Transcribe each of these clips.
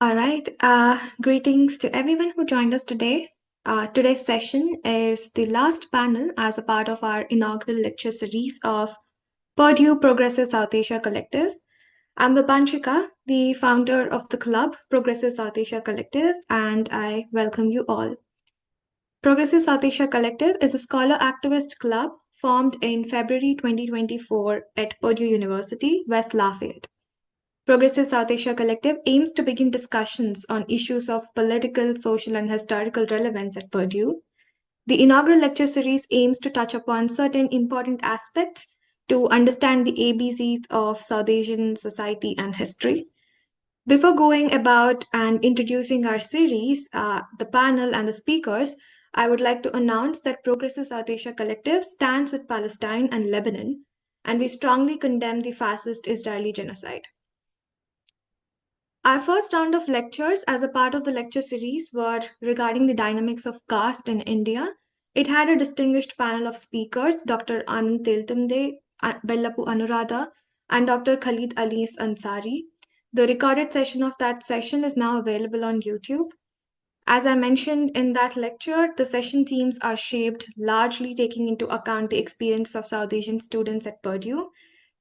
All right. Greetings to everyone who joined us today. Today's session is the last panel as a part of our inaugural lecture series of Purdue Progressive South Asia Collective. I'm Vipanshika, the founder of the club Progressive South Asia Collective, and I welcome you all. Progressive South Asia Collective is a scholar activist club formed in February 2024 at Purdue University, West Lafayette. Progressive South Asia Collective aims to begin discussions on issues of political, social, and historical relevance at Purdue. The inaugural lecture series aims to touch upon certain important aspects to understand the ABCs of South Asian society and history. Before going about and introducing our series, the panel, and the speakers, I would like to announce that Progressive South Asia Collective stands with Palestine and Lebanon, and we strongly condemn the fascist Israeli genocide. Our first round of lectures as a part of the lecture series were regarding the dynamics of caste in India. It had a distinguished panel of speakers, Dr. Anand Teltumde, Bellapu Anuradha, and Dr. Khalid Alis Ansari. The recorded session of that session is now available on YouTube. As I mentioned in that lecture, the session themes are shaped largely taking into account the experience of South Asian students at Purdue.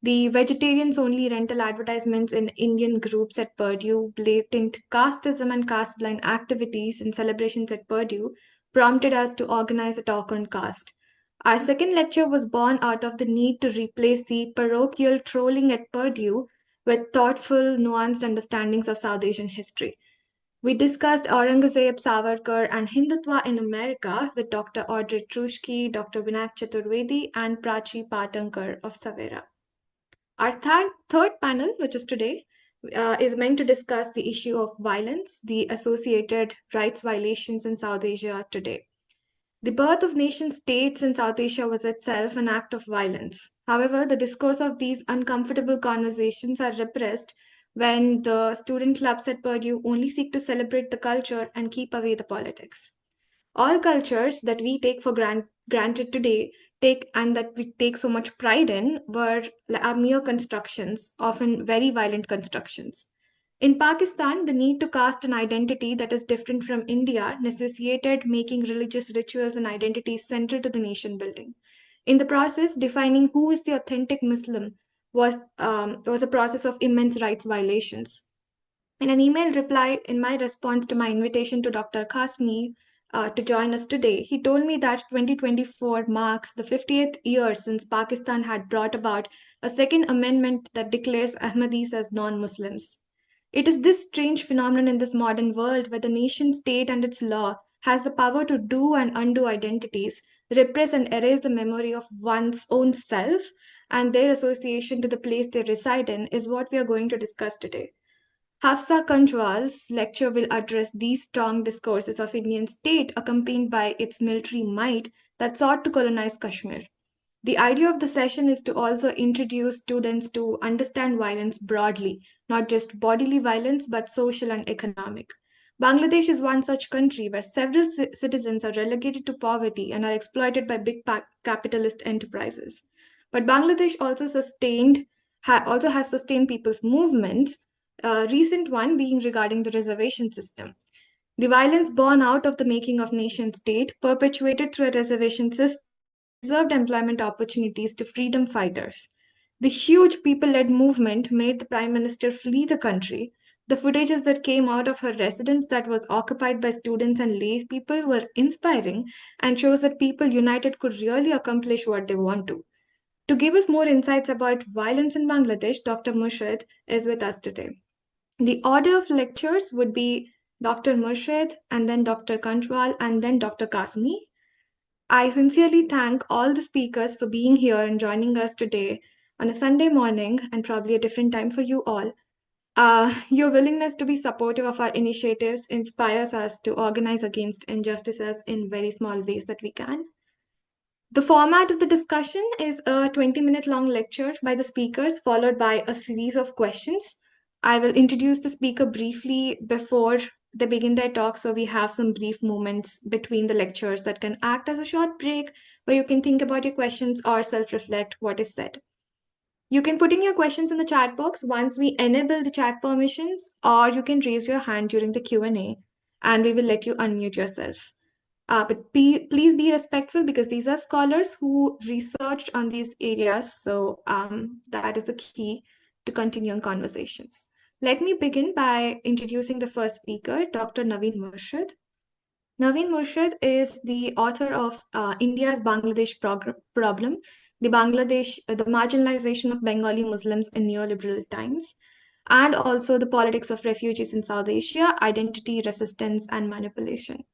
The vegetarians only rental advertisements in Indian groups at Purdue, blatant casteism and caste blind activities and celebrations at Purdue prompted us to organize a talk on caste. Our second lecture was born out of the need to replace the parochial trolling at Purdue with thoughtful, nuanced understandings of South Asian history. We discussed Aurangzeb, Savarkar, and Hindutva in America with Dr. Audrey Trushki, Dr. Vinayak Chaturvedi, and Prachi Patankar of Savera. Our third panel, which is today, is meant to discuss the issue of violence, the associated rights violations in South Asia today. The birth of nation states in South Asia was itself an act of violence. However, the discourse of these uncomfortable conversations are repressed when the student clubs at Purdue only seek to celebrate the culture and keep away the politics. All cultures that we take for granted today and that we take so much pride in are mere constructions, often very violent constructions. In Pakistan, the need to cast an identity that is different from India necessitated making religious rituals and identities central to the nation building. In the process, defining who is the authentic Muslim was a process of immense rights violations. In an email reply in my response to my invitation to Dr. Qasmi to join us today, he told me that 2024 marks the 50th year since Pakistan had brought about a second amendment that declares Ahmadis as non Muslims. It is this strange phenomenon in this modern world where the nation state and its law has the power to do and undo identities, repress and erase the memory of one's own self, and their association to the place they reside in is what we are going to discuss today. Hafsa Kanjwal's lecture will address these strong discourses of Indian state accompanied by its military might that sought to colonize Kashmir. The idea of the session is to also introduce students to understand violence broadly, not just bodily violence, but social and economic. Bangladesh is one such country where several citizens are relegated to poverty and are exploited by big capitalist enterprises. But Bangladesh also has sustained people's movements, a recent one being regarding the reservation system. The violence born out of the making of nation state, perpetuated through a reservation system, reserved employment opportunities to freedom fighters. The huge people led movement made the Prime Minister flee the country. The footages that came out of her residence that was occupied by students and lay people were inspiring and shows that people united could really accomplish what they want to. To give us more insights about violence in Bangladesh, Dr. Murshid is with us today. The order of lectures would be Dr. Murshid, and then Dr. Kanjwal, and then Dr. Qasmi. I sincerely thank all the speakers for being here and joining us today on a Sunday morning and probably a different time for you all. Your willingness to be supportive of our initiatives inspires us to organize against injustices in very small ways that we can. The format of the discussion is a 20-minute long lecture by the speakers, followed by a series of questions. I will introduce the speaker briefly before they begin their talk, so we have some brief moments between the lectures that can act as a short break where you can think about your questions or self reflect what is said. You can put in your questions in the chat box once we enable the chat permissions, or you can raise your hand during the Q&A and we will let you unmute yourself. But please be respectful because these are scholars who researched on these areas. So that is the key to continuing conversations. Let me begin by introducing the first speaker, Dr. Navine Murshid. Naveen Murshid is the author of India's Bangladesh Problem, the marginalization of Bengali Muslims in neoliberal times, and also the politics of refugees in South Asia, identity, resistance, and manipulation.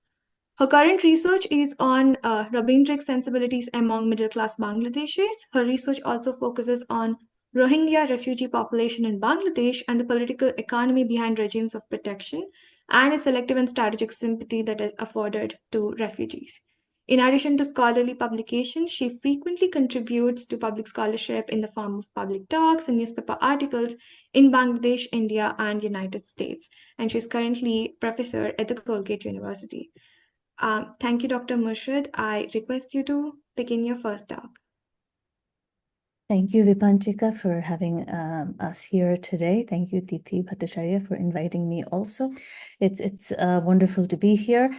Her current research is on Rabindric sensibilities among middle class Bangladeshis. Her research also focuses on Rohingya refugee population in Bangladesh and the political economy behind regimes of protection and the selective and strategic sympathy that is afforded to refugees. In addition to scholarly publications, she frequently contributes to public scholarship in the form of public talks and newspaper articles in Bangladesh, India, and United States. And she's currently professor at the Colgate University. Thank you, Dr. Murshid. I request you to begin your first talk. Thank you, Vipanchika, for having us here today. Thank you, Titi Bhattacharya, for inviting me also. It's wonderful to be here.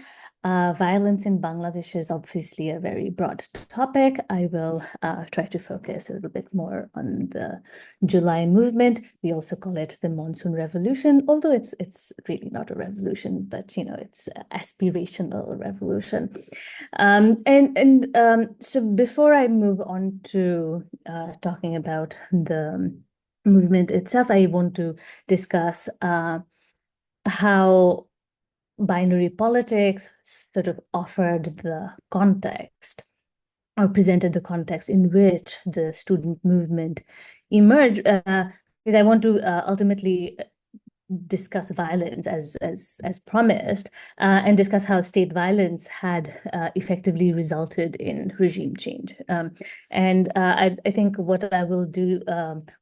Violence in Bangladesh is obviously a very broad topic. I will try to focus a little bit more on the July movement. We also call it the Monsoon Revolution, although it's really not a revolution, but it's an aspirational revolution. So before I move on to talking about the movement itself, I want to discuss how binary politics sort of offered the context or presented the context in which the student movement emerged, because I want to ultimately discuss violence as promised, and discuss how state violence had effectively resulted in regime change. I think what I will do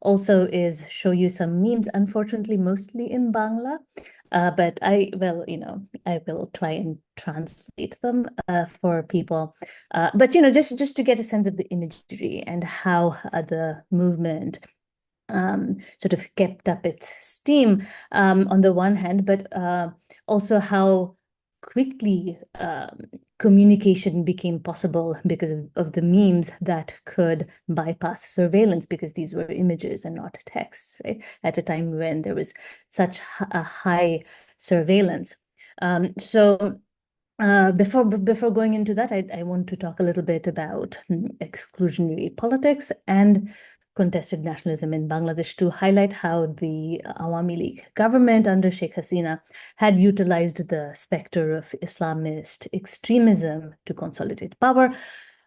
also is show you some memes, unfortunately, mostly in Bangla, but I will try and translate them for people. But just to get a sense of the imagery and how the movement sort of kept up its steam on the one hand, but also how quickly communication became possible because of the memes that could bypass surveillance, because these were images and not texts, right? At a time when there was such a high surveillance. Before going into that, I want to talk a little bit about exclusionary politics and contested nationalism in Bangladesh to highlight how the Awami League government under Sheikh Hasina had utilized the specter of Islamist extremism to consolidate power,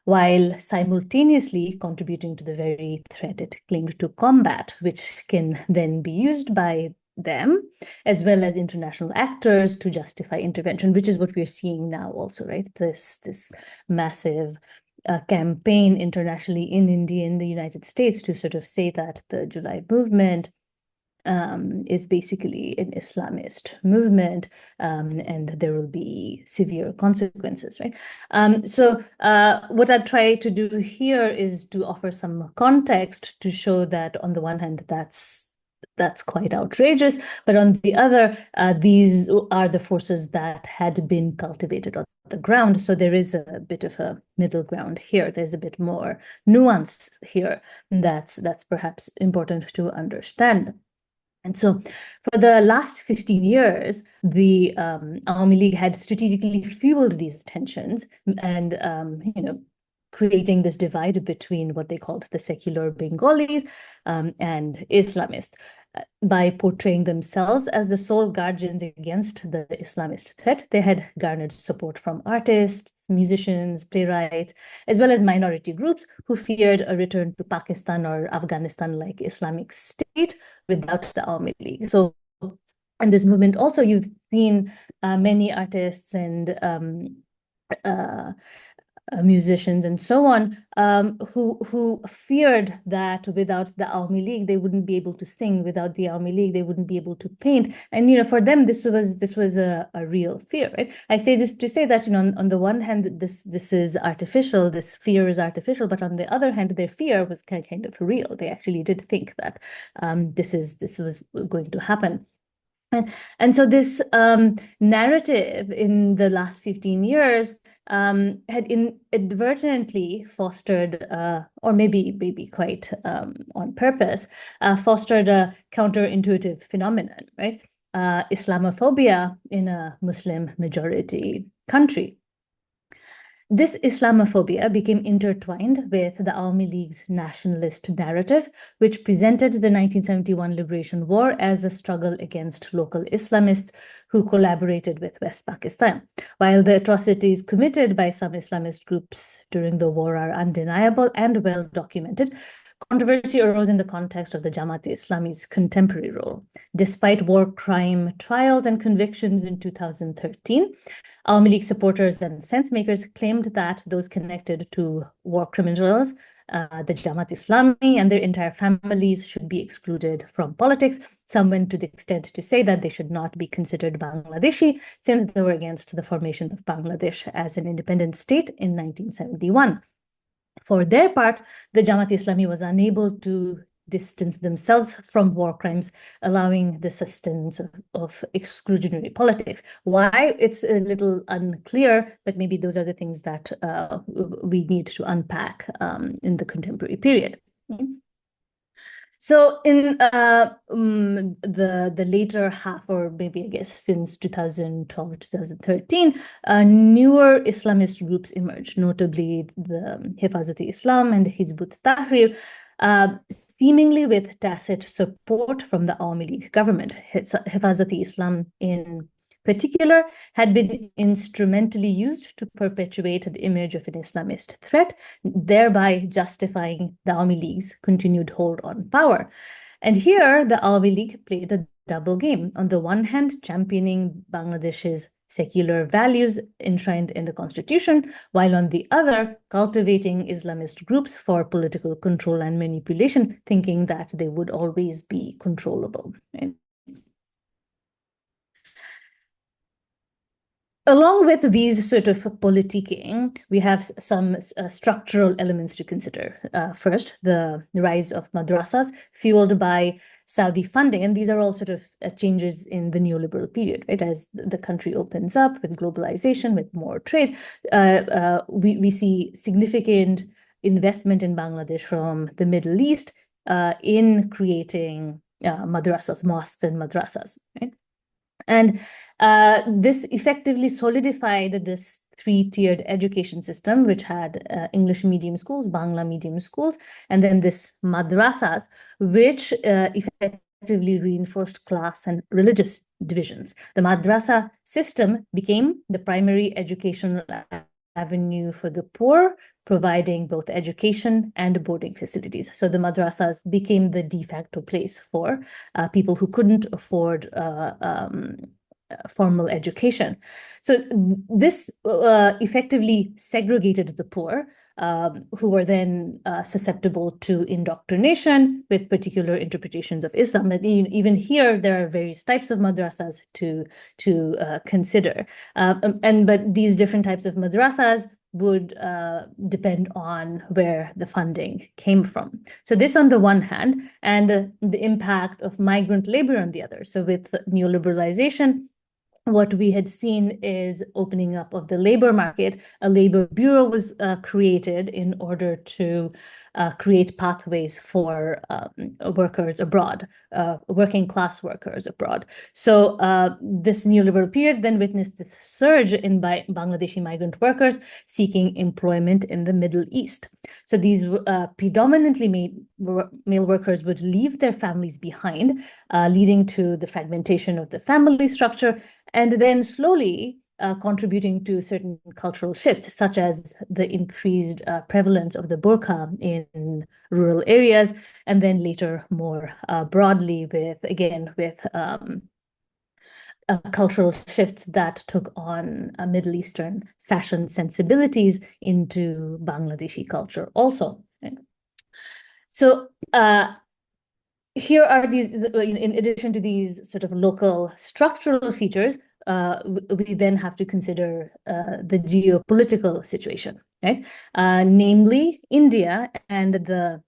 while simultaneously contributing to the very threat it claimed to combat, which can then be used by them as well as international actors to justify intervention, which is what we're seeing now also, right? This massive campaign internationally in India, in the United States, to sort of say that the July movement is basically an Islamist movement, and there will be severe consequences, right? What I try to do here is to offer some context to show that on the one hand, that's quite outrageous, but on the other, these are the forces that had been cultivated on the ground. So there is a bit of a middle ground here. There's a bit more nuance here that's perhaps important to understand. And so for the last 15 years, the Awami League had strategically fueled these tensions and, creating this divide between what they called the secular Bengalis and Islamists by portraying themselves as the sole guardians against the Islamist threat. They had garnered support from artists, musicians, playwrights, as well as minority groups who feared a return to Pakistan or Afghanistan-like Islamic State without the Awami League. So, in this movement also, you've seen many artists and musicians and so on, who feared that without the Awami League they wouldn't be able to sing, without the Awami League they wouldn't be able to paint, and for them this was a real fear, right? I say this to say that on the one hand this is artificial, this fear is artificial, but on the other hand their fear was kind of real. They actually did think that this was going to happen. And so this narrative in the last 15 years had inadvertently fostered, or maybe quite on purpose, fostered a counterintuitive phenomenon, right? Islamophobia in a Muslim majority country. This Islamophobia became intertwined with the Awami League's nationalist narrative, which presented the 1971 Liberation War as a struggle against local Islamists who collaborated with West Pakistan. While the atrocities committed by some Islamist groups during the war are undeniable and well documented, controversy arose in the context of the Jamaat-e-Islami's contemporary role. Despite war crime trials and convictions in 2013, Awami League supporters and sense-makers claimed that those connected to war criminals, the Jamaat-Islami and their entire families, should be excluded from politics. Some went to the extent to say that they should not be considered Bangladeshi, since they were against the formation of Bangladesh as an independent state in 1971. For their part, the Jamaat-Islami was unable to distance themselves from war crimes, allowing the sustenance of exclusionary politics. Why? It's a little unclear, but maybe those are the things that we need to unpack in the contemporary period. So in the later half, or maybe I guess since 2012, 2013, newer Islamist groups emerged, notably the Hifazat-e-Islam and Hizb ut-Tahrir, seemingly with tacit support from the Awami League government. Hifazat-e-Islam in particular had been instrumentally used to perpetuate the image of an Islamist threat, thereby justifying the Awami League's continued hold on power. And here, the Awami League played a double game. On the one hand, championing Bangladesh's secular values enshrined in the constitution, while on the other, cultivating Islamist groups for political control and manipulation, thinking that they would always be controllable. Right? Along with these sort of politicking, we have some structural elements to consider. First, the rise of madrasas fueled by Saudi funding. And these are all sort of changes in the neoliberal period, right? As the country opens up with globalization, with more trade, we see significant investment in Bangladesh from the Middle East in creating madrasas, mosques and madrasas, right? And this effectively solidified this three-tiered education system, which had English medium schools, Bangla medium schools, and then this madrasas, which effectively reinforced class and religious divisions. The madrasa system became the primary educational avenue for the poor, providing both education and boarding facilities. So the madrasas became the de facto place for people who couldn't afford formal education. So this effectively segregated the poor, who were then susceptible to indoctrination with particular interpretations of Islam. And even here, there are various types of madrasas to consider. But these different types of madrasas would depend on where the funding came from. So this on the one hand, and the impact of migrant labor on the other. So with neoliberalization, what we had seen is opening up of the labor market. A labor bureau was created in order to create pathways for workers abroad, working class workers abroad. So this neoliberal period then witnessed this surge in Bangladeshi migrant workers seeking employment in the Middle East. So these predominantly male workers would leave their families behind, leading to the fragmentation of the family structure, and then slowly contributing to certain cultural shifts, such as the increased prevalence of the burqa in rural areas, and then later more broadly with cultural shifts that took on Middle Eastern fashion sensibilities into Bangladeshi culture also. Right? So here are these, in addition to these sort of local structural features, we then have to consider the geopolitical situation, right? Namely, India and the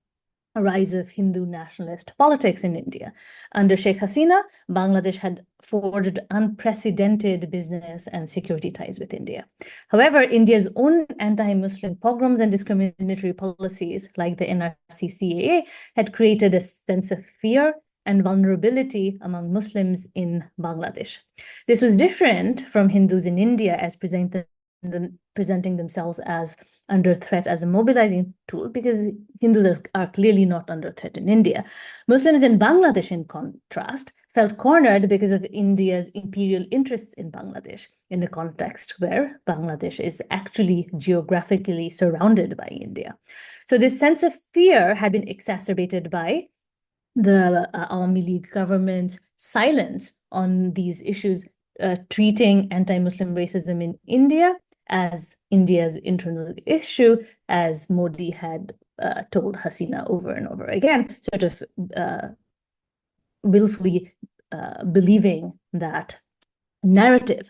rise of Hindu nationalist politics in India. Under Sheikh Hasina, Bangladesh had forged unprecedented business and security ties with India. However, India's own anti-Muslim pogroms and discriminatory policies, like the NRC-CAA, had created a sense of fear and vulnerability among Muslims in Bangladesh. This was different from Hindus in India as presenting themselves as under threat as a mobilizing tool, because Hindus are clearly not under threat in India. Muslims in Bangladesh, in contrast, felt cornered because of India's imperial interests in Bangladesh, in a context where Bangladesh is actually geographically surrounded by India. So this sense of fear had been exacerbated by the Awami League government's silence on these issues, treating anti-Muslim racism in India as India's internal issue, as Modi had told Hasina over and over again, sort of willfully believing that narrative.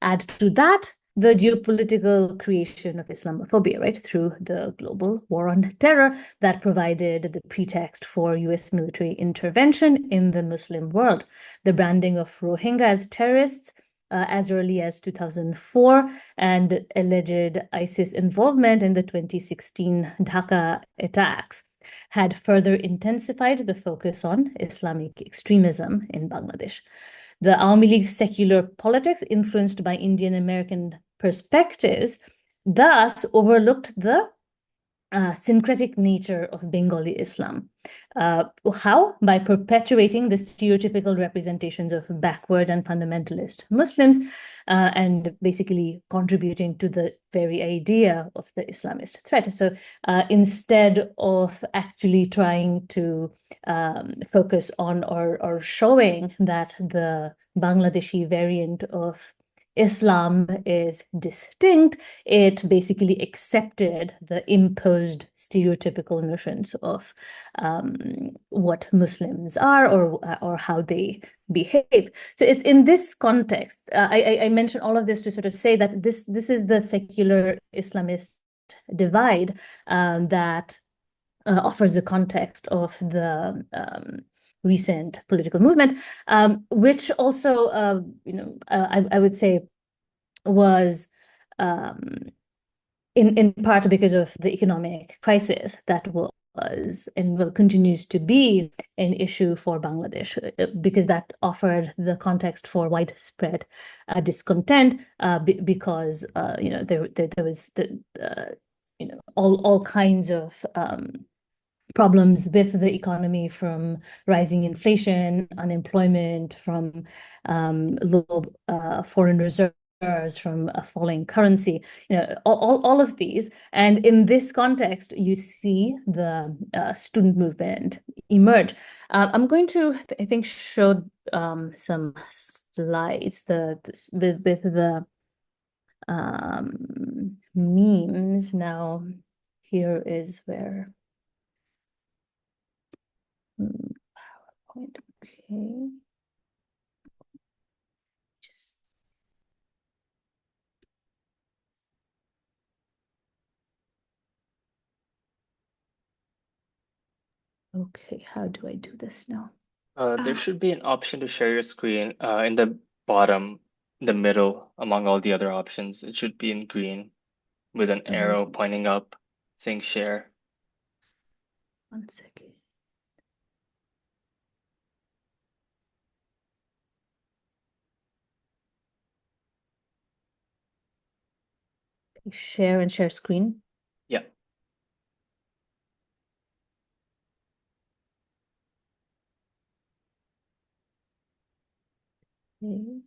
Add to that the geopolitical creation of Islamophobia, right, through the global war on terror that provided the pretext for US military intervention in the Muslim world. The branding of Rohingya as terrorists as early as 2004 and alleged ISIS involvement in the 2016 Dhaka attacks had further intensified the focus on Islamic extremism in Bangladesh. The Awami League's secular politics, influenced by Indian American perspectives, thus overlooked the syncretic nature of Bengali Islam. How? By perpetuating the stereotypical representations of backward and fundamentalist Muslims, and basically contributing to the very idea of the Islamist threat. So instead of actually trying to focus on or showing that the Bangladeshi variant of Islam is distinct, it basically accepted the imposed stereotypical notions of what Muslims are or how they behave. So it's in this context, I mention all of this to sort of say that this is the secular Islamist divide that offers the context of the recent political movement, which also, I would say was in part because of the economic crisis that was and will continues to be an issue for Bangladesh, because that offered the context for widespread discontent, because there was all kinds of problems with the economy, from rising inflation, unemployment, from low foreign reserves, from a falling currency, all of these. And in this context, you see the student movement emerge. I'm going to, I think, show some slides with the memes. Now, here is where PowerPoint. Okay. Okay, how do I do this now? There should be an option to share your screen in the bottom, the middle, among all the other options. It should be in green with an arrow pointing up saying share. 1 second. Okay, share and share screen. Yeah. Okay.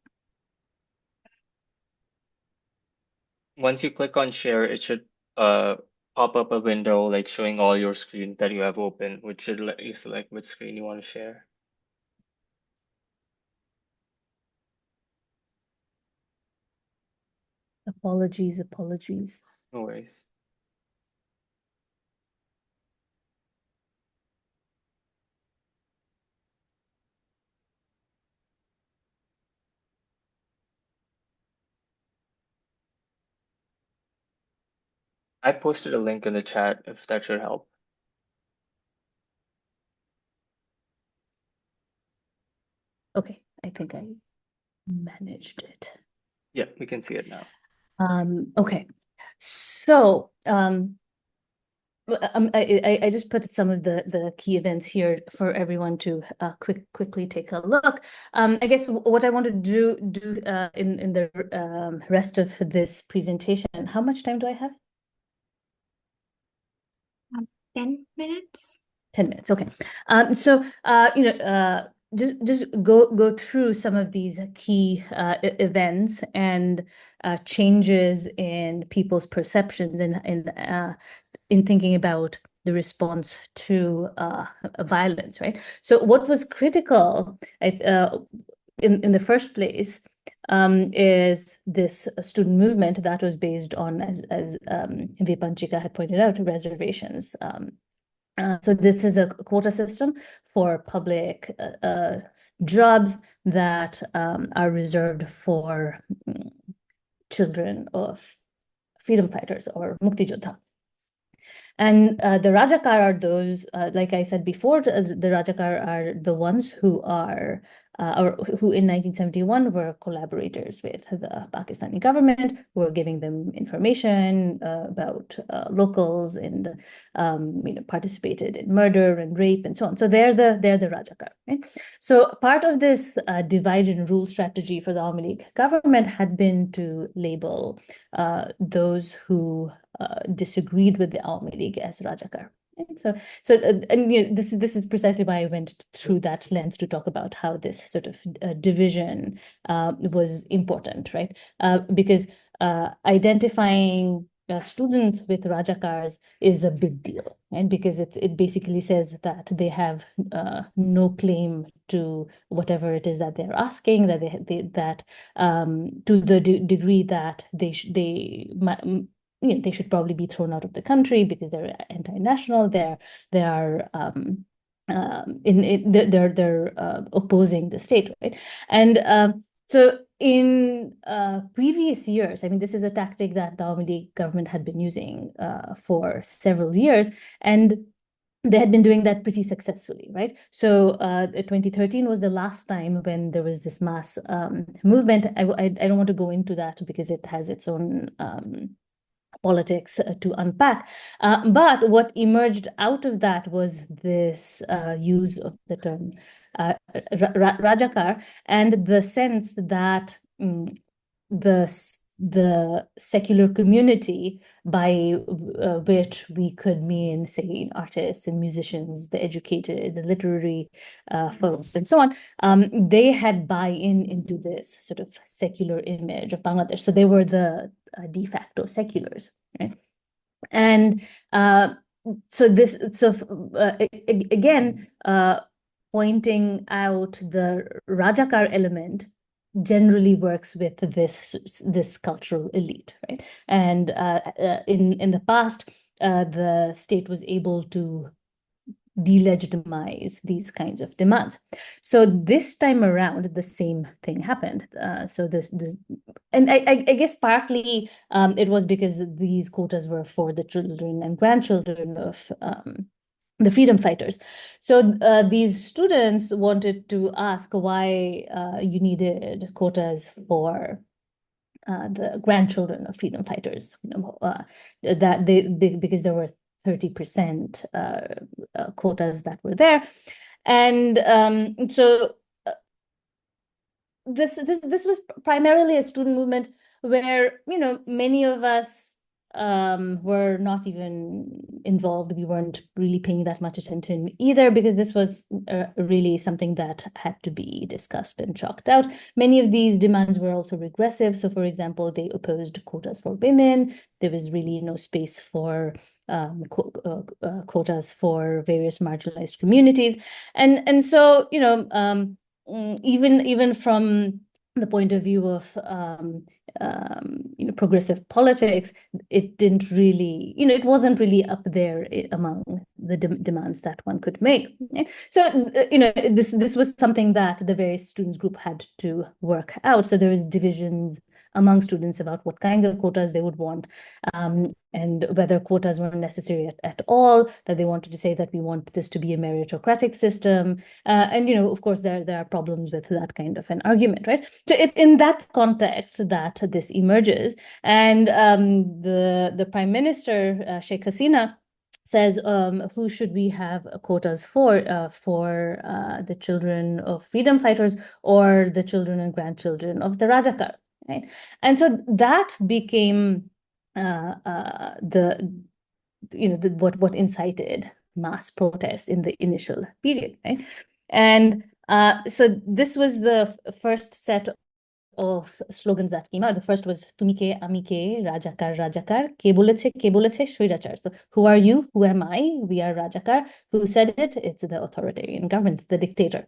Once you click on share, it should pop up a window like showing all your screens that you have open, which should let you select which screen you want to share. Apologies. No worries. I posted a link in the chat if that should help. Okay, I think I managed it. Yeah, we can see it now. Okay, so I just put some of the key events here for everyone to quickly take a look. I guess what I want to do in the rest of this presentation. How much time do I have? 10 minutes. 10 minutes. Okay. So just go through some of these key events and changes in people's perceptions in thinking about the response to violence, right? So what was critical in the first place is this student movement that was based on, as Vipanchika had pointed out, reservations. So this is a quota system for public jobs that are reserved for children of freedom fighters or Mukti Jodha. And the Rajakar are those, like I said before, the Rajakar are the ones who are, or who in 1971 were collaborators with the Pakistani government, who were giving them information about locals and participated in murder and rape and so on. So they're the Rajakar. Right? So part of this divide and rule strategy for the Awami League government had been to label those who disagreed with the Awami League as Rajakar. This is precisely why I went through that lens to talk about how this sort of division was important, right? Because identifying students with Rajakars is a big deal, right? Because it basically says that they have no claim to whatever it is that they're asking, that that to the degree that they should probably be thrown out of the country because they're anti-national. They're opposing the state, right? And so in previous years, I mean, this is a tactic that the Awami League government had been using for several years, and they had been doing that pretty successfully, right? So 2013 was the last time when there was this mass movement. I don't want to go into that because it has its own politics to unpack. But what emerged out of that was this use of the term Rajakar, and the sense that the secular community, by which we could mean, say, artists and musicians, the educated, the literary folks, and so on, they had buy-in into this sort of secular image of Bangladesh. So they were the de facto seculars, right? And again, pointing out the Rajakar element generally works with this cultural elite, right? And in the past, the state was able to delegitimize these kinds of demands. So this time around, the same thing happened. And I guess partly it was because these quotas were for the children and grandchildren of the freedom fighters. So these students wanted to ask why you needed quotas for the grandchildren of freedom fighters, that because there were 30% quotas that were there. And so this was primarily a student movement where, many of us were not even involved. We weren't really paying that much attention either, because this was really something that had to be discussed and chalked out. Many of these demands were also regressive. So, for example, they opposed quotas for women. There was really no space for quotas for various marginalized communities. And so, even from the point of view of progressive politics, it didn't really, it wasn't really up there among the demands that one could make. So, this was something that the various students group had to work out. So there was divisions among students about what kinds of quotas they would want, and whether quotas were necessary at all, that they wanted to say that we want this to be a meritocratic system. And, of course, there are problems with that kind of an argument, right? So it's in that context that this emerges. And the Prime Minister, Sheikh Hasina, says, who should we have quotas for the children of freedom fighters or the children and grandchildren of the Rajakar, right? And so that became what incited mass protest in the initial period, right? And so this was the first set of slogans that came out. The first was Tumike Amike Rajakar Rajakar Ke boleche Shoirachar. So who are you? Who am I? We are Rajakar. Who said it? It's the authoritarian government, the dictator.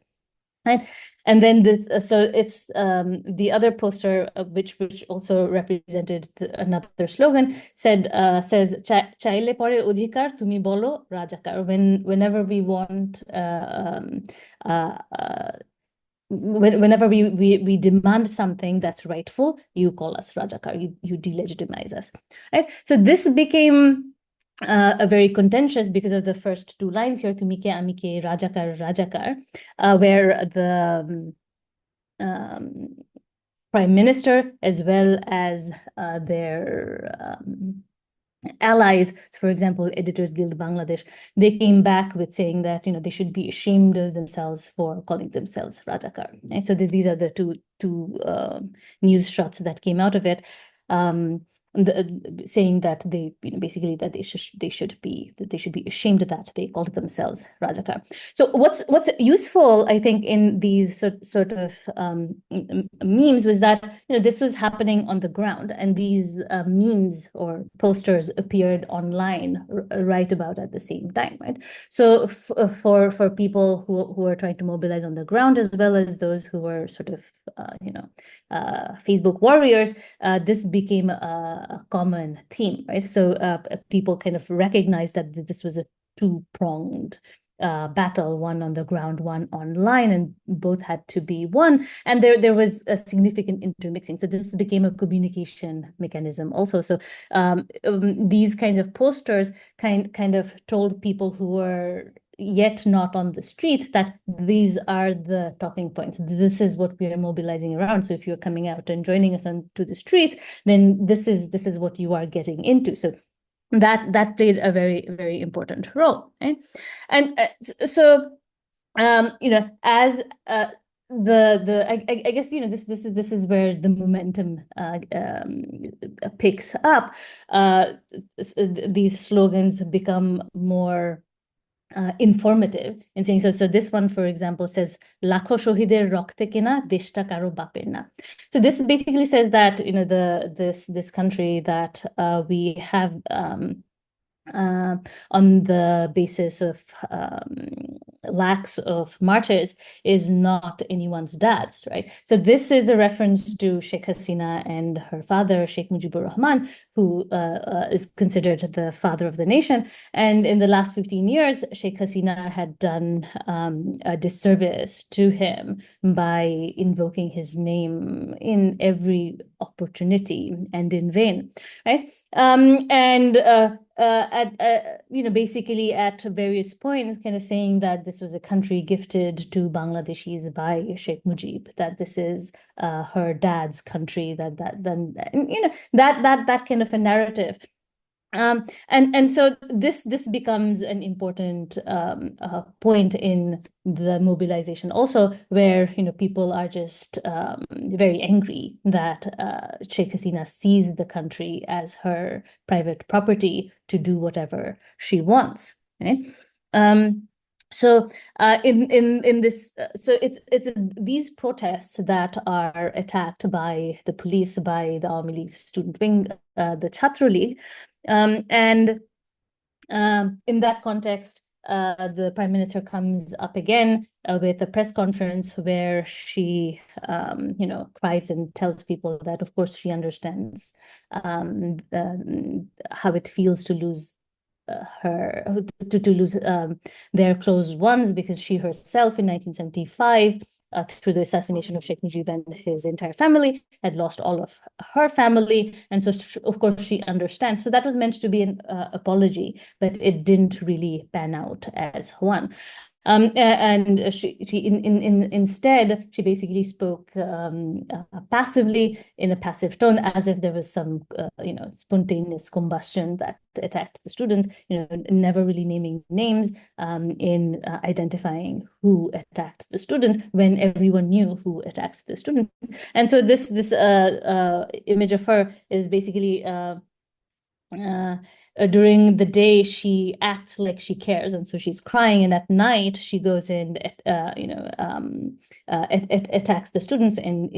Right, and then this. So it's the other poster, which also represented another slogan. Says "Chaile pore odhikar, tumi bolo Rajakar." Whenever we want, whenever we demand something that's rightful, you call us Rajakar. You delegitimize us, right? So this became a very contentious because of the first two lines here, Tumike Amike Rajakar Rajakar, where the Prime Minister, as well as their allies, for example, Editors Guild Bangladesh, they came back with saying that they should be ashamed of themselves for calling themselves Rajakar. Right? So these are the two news shots that came out of it. Saying that they basically that they should be ashamed that they called themselves Rajakar. So what's useful, I think, in these sort of memes was that this was happening on the ground, and these memes or posters appeared online right about at the same time, right? So for people who are trying to mobilize on the ground, as well as those who were sort of Facebook warriors, this became a common theme, right? So people kind of recognized that this was a two-pronged battle, one on the ground, one online, and both had to be won. And there was a significant intermixing. So this became a communication mechanism also. So these kinds of posters kind of told people who were yet not on the street that these are the talking points. This is what we are mobilizing around. So if you're coming out and joining us onto the streets, then this is what you are getting into. So that played a very, very important role, right? And so as I guess this is where the momentum picks up. These slogans become more informative in saying so this one, for example, says lakho shohider rokte kena deshta karo baper na. So this basically says that this country that we have on the basis of lakhs of martyrs is not anyone's dad's, right? So this is a reference to Sheikh Hasina and her father, Sheikh Mujibur Rahman, who is considered the father of the nation. And in the last 15 years, Sheikh Hasina had done a disservice to him by invoking his name in every opportunity and in vain, right? Basically at various points, kind of saying that this was a country gifted to Bangladeshis by Sheikh Mujib, that this is her dad's country, that kind of a narrative. And so this becomes an important point in the mobilization also, where people are just very angry that Sheikh Hasina sees the country as her private property to do whatever she wants, right? So in this, so it's these protests that are attacked by the police, by the Awami League's student wing, the Chhatra League, and in that context, the Prime Minister comes up again with a press conference where she, cries and tells people that, of course, she understands how it feels to lose their close ones, because she herself in 1975, through the assassination of Sheikh Mujib and his entire family, had lost all of her family. And so, of course, she understands. So that was meant to be an apology, but it didn't really pan out as one. And instead, she basically spoke passively, in a passive tone, as if there was some, spontaneous combustion that attacked the students, never really naming names, in identifying who attacked the students, when everyone knew who attacked the students. And so this image of her is basically during the day she acts like she cares, and so she's crying, and at night she goes in, attacks the students and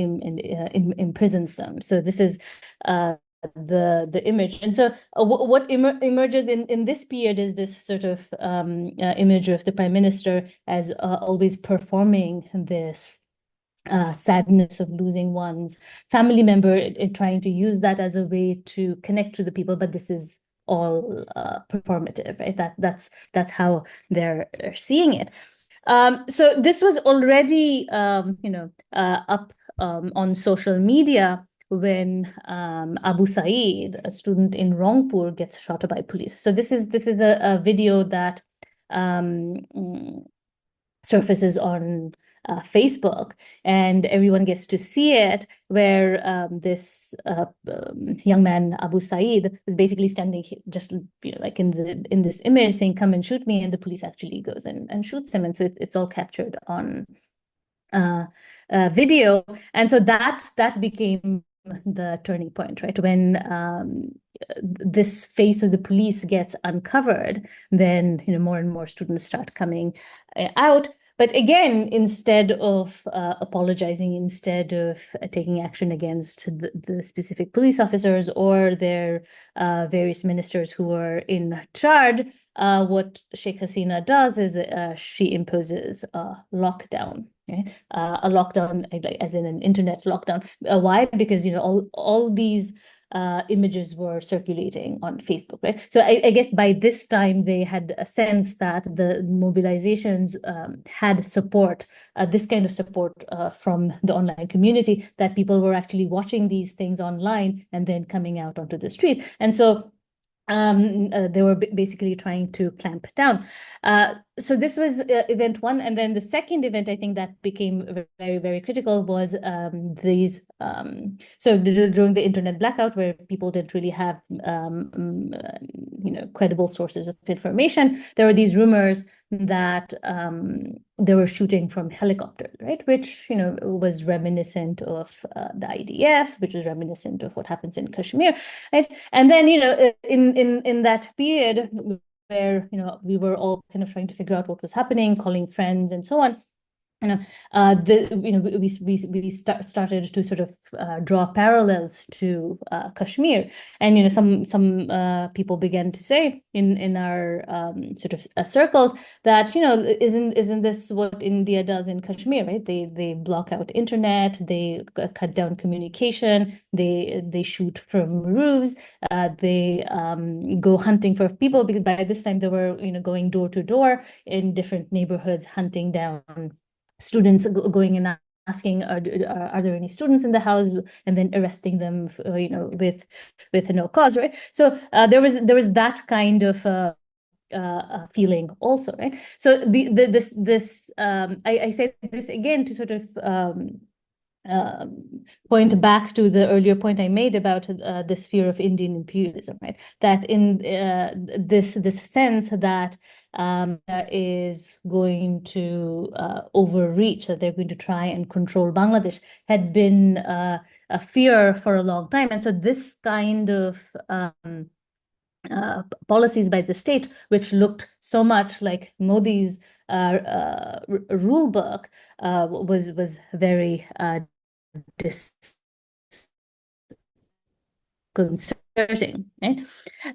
imprisons them. So this is the image. And so what emerges in this period is this sort of image of the Prime Minister as always performing this sadness of losing one's family member, trying to use that as a way to connect to the people, but this is all performative, right? That's how they're seeing it. So this was already up on social media when Abu Saeed, a student in Rangpur, gets shot by police. So this is a video that surfaces on Facebook, and everyone gets to see it, where this young man, Abu Saeed, is basically standing just like in this image, saying, "Come and shoot me," and the police actually goes and shoots him. And so it's all captured on video. And so that became the turning point, right? When this face of the police gets uncovered, then more and more students start coming out. But again, instead of apologizing, instead of taking action against the specific police officers or their various ministers who are in charge, what Sheikh Hasina does is she imposes a lockdown. Okay? A lockdown, as in an internet lockdown. Why? Because all these images were circulating on Facebook, right? So I guess by this time they had a sense that the mobilizations had support, this kind of support from the online community, that people were actually watching these things online and then coming out onto the street. And so they were basically trying to clamp down. So this was event one. And then the second event, I think, that became very, very critical was these. So during the internet blackout, where people didn't really have credible sources of information, there were these rumors that they were shooting from helicopters, right? Which was reminiscent of the IDF, which was reminiscent of what happens in Kashmir, right? And then in that period where we were all kind of trying to figure out what was happening, calling friends and so on, we started to sort of draw parallels to Kashmir, and some people began to say in our sort of circles that isn't this what India does in Kashmir, right? They block out internet, they cut down communication, they shoot from roofs, they go hunting for people, because by this time they were going door to door in different neighborhoods, hunting down students, going and asking, are there any students in the house, and then arresting them, with no cause, right? So there was that kind of feeling also, right? So this I say this again to sort of point back to the earlier point I made about this fear of Indian imperialism, right? That in this sense that is going to overreach, that they're going to try and control Bangladesh, had been a fear for a long time. And so this kind of policies by the state, which looked so much like Modi's rule book, was very disconcerting, right?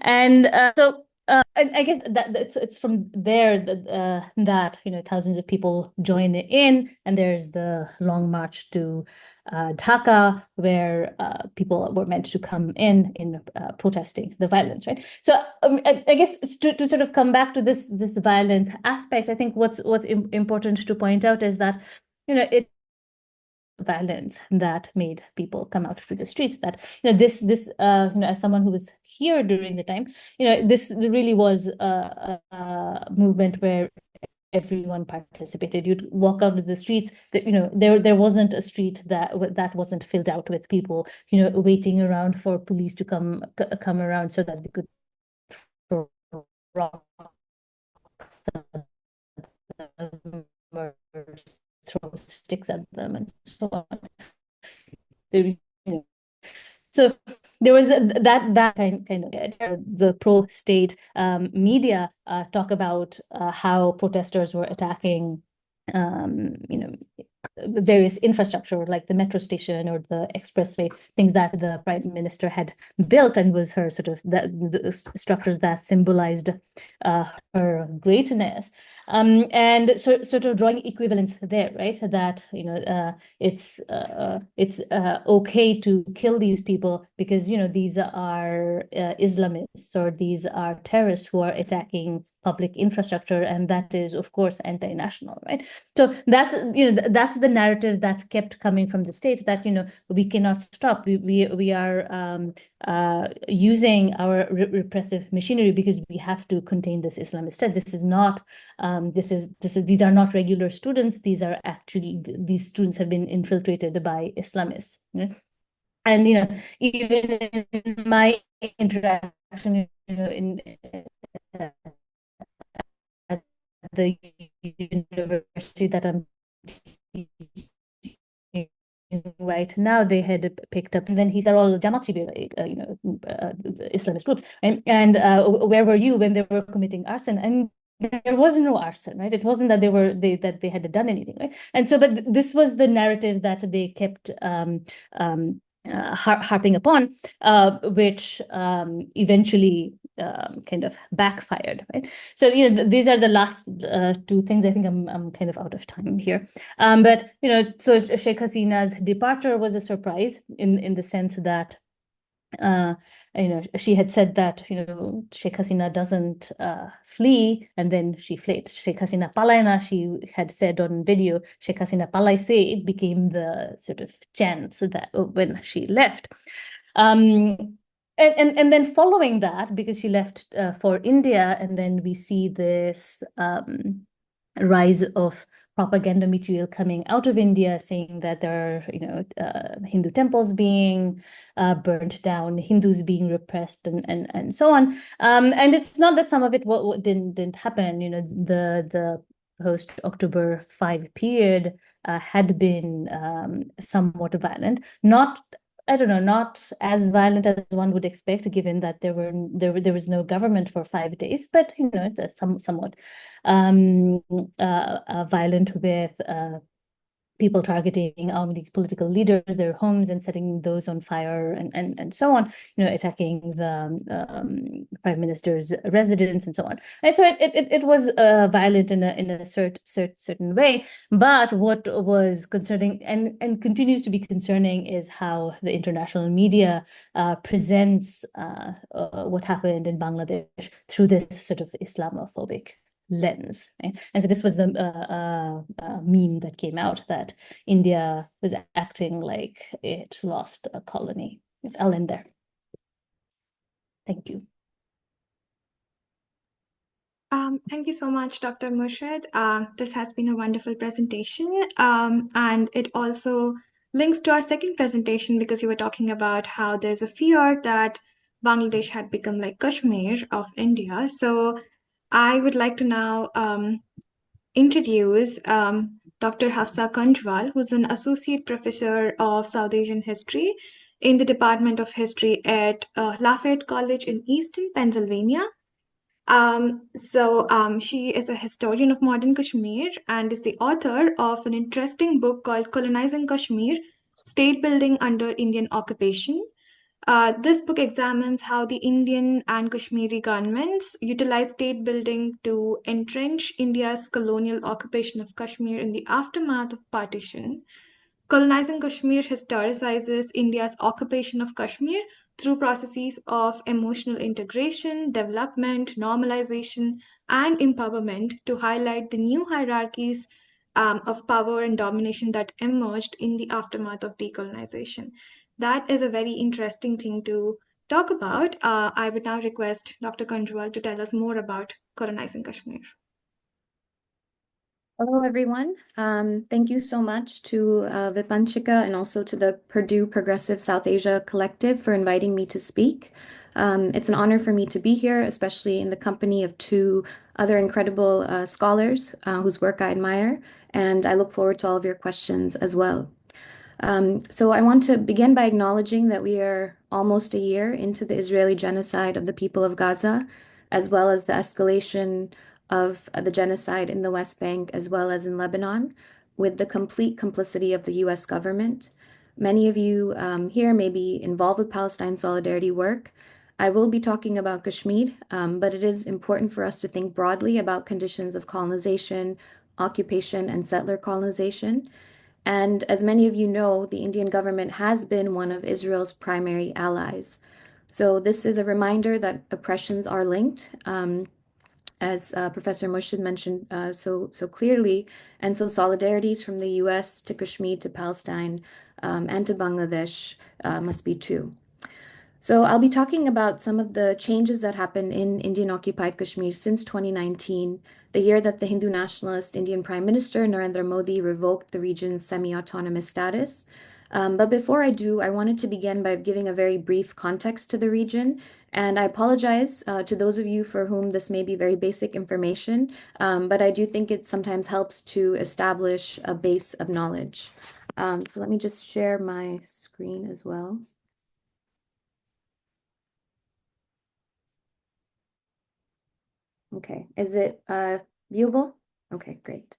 And so and I guess that it's from there that thousands of people join in, and there's the long march to Dhaka, where people were meant to come in protesting the violence, right? So I guess to sort of come back to this violent aspect, I think what's important to point out is that it violence that made people come out to the streets. That this as someone who was here during the time, this really was a movement where everyone participated. You'd walk out of the streets, there wasn't a street that wasn't filled out with people waiting around for police to come around so that they could throw rocks at them or throw sticks at them and so on. So there was that kind of the pro-state media talk about how protesters were attacking various infrastructure like the metro station or the expressway, things that the prime minister had built, and was her sort of the structures that symbolized her greatness, and so sort of drawing equivalence there, right? That it's okay to kill these people because these are Islamists or these are terrorists who are attacking public infrastructure, and that is of course anti-national, right? So that's the narrative that kept coming from the state, that we cannot stop. We are using our repressive machinery because we have to contain this Islamist threat. This is not these are not regular students. These students have been infiltrated by Islamists. And even in my interaction in at the university that I'm teaching right now, they had picked up, and then these are all Jamaat Shibir, Islamist groups, and where were you when they were committing arson? And there was no arson, right? It wasn't that they had done anything, right? And so, but this was the narrative that they kept harping upon, which eventually kind of backfired, right? So these are the last two things. I think I'm kind of out of time here, but so Sheikh Hasina's departure was a surprise in the sense that she had said that Sheikh Hasina doesn't flee, and then she fled. Sheikh Hasina Palaina, she had said on video, Sheikh Hasina Palaise, it became the sort of chant that when she left. And then following that, because she left for India, and then we see this rise of propaganda material coming out of India saying that there are Hindu temples being burnt down, Hindus being repressed, and so on. And it's not that some of it didn't happen. The post-October 5 period had been somewhat violent, not as violent as one would expect, given that there was no government for 5 days, but it's somewhat violent, with people targeting Ahmadis political leaders, their homes, and setting those on fire, and so on, attacking the prime minister's residence and so on. Right, so it was violent in a certain way. But what was concerning and continues to be concerning is how the international media presents what happened in Bangladesh through this sort of Islamophobic lens, right? And so this was the meme that came out, that India was acting like it lost a colony. I'll end there. Thank you. Thank you so much, Dr. Murshid. This has been a wonderful presentation, and it also links to our second presentation, because you were talking about how there's a fear that Bangladesh had become like Kashmir of India. So I would like to now introduce Dr. Hafsa Kanjwal, who's an associate professor of South Asian history in the Department of History at Lafayette College in Easton, Pennsylvania. She is a historian of modern Kashmir and is the author of an interesting book called Colonizing Kashmir, State Building Under Indian Occupation. This book examines how the Indian and Kashmiri governments utilized state building to entrench India's colonial occupation of Kashmir in the aftermath of partition. Colonizing Kashmir historicizes India's occupation of Kashmir through processes of emotional integration, development, normalization, and empowerment to highlight the new hierarchies of power and domination that emerged in the aftermath of decolonization. That is a very interesting thing to talk about. I would now request Dr. Kanjwal to tell us more about colonizing Kashmir. Hello, everyone. Thank you so much to Vipanchika and also to the Purdue Progressive South Asia Collective for inviting me to speak. It's an honor for me to be here, especially in the company of two other incredible scholars whose work I admire, and I look forward to all of your questions as well. So I want to begin by acknowledging that we are almost a year into the Israeli genocide of the people of Gaza, as well as the escalation of the genocide in the West Bank, as well as in Lebanon, with the complete complicity of the US government. Many of you here may be involved with Palestine solidarity work. I will be talking about Kashmir, but it is important for us to think broadly about conditions of colonization, occupation, and settler colonization. And as many of you know, the Indian government has been one of Israel's primary allies. So this is a reminder that oppressions are linked, as Professor Murshid mentioned so clearly. And so solidarities from the US to Kashmir to Palestine and to Bangladesh must be too. So I'll be talking about some of the changes that happened in Indian-occupied Kashmir since 2019, the year that the Hindu nationalist Indian Prime Minister Narendra Modi revoked the region's semi-autonomous status. But before I do, I wanted to begin by giving a very brief context to the region. And I apologize to those of you for whom this may be very basic information, but I do think it sometimes helps to establish a base of knowledge. So let me just share my screen as well. Okay, is it viewable? Okay, great.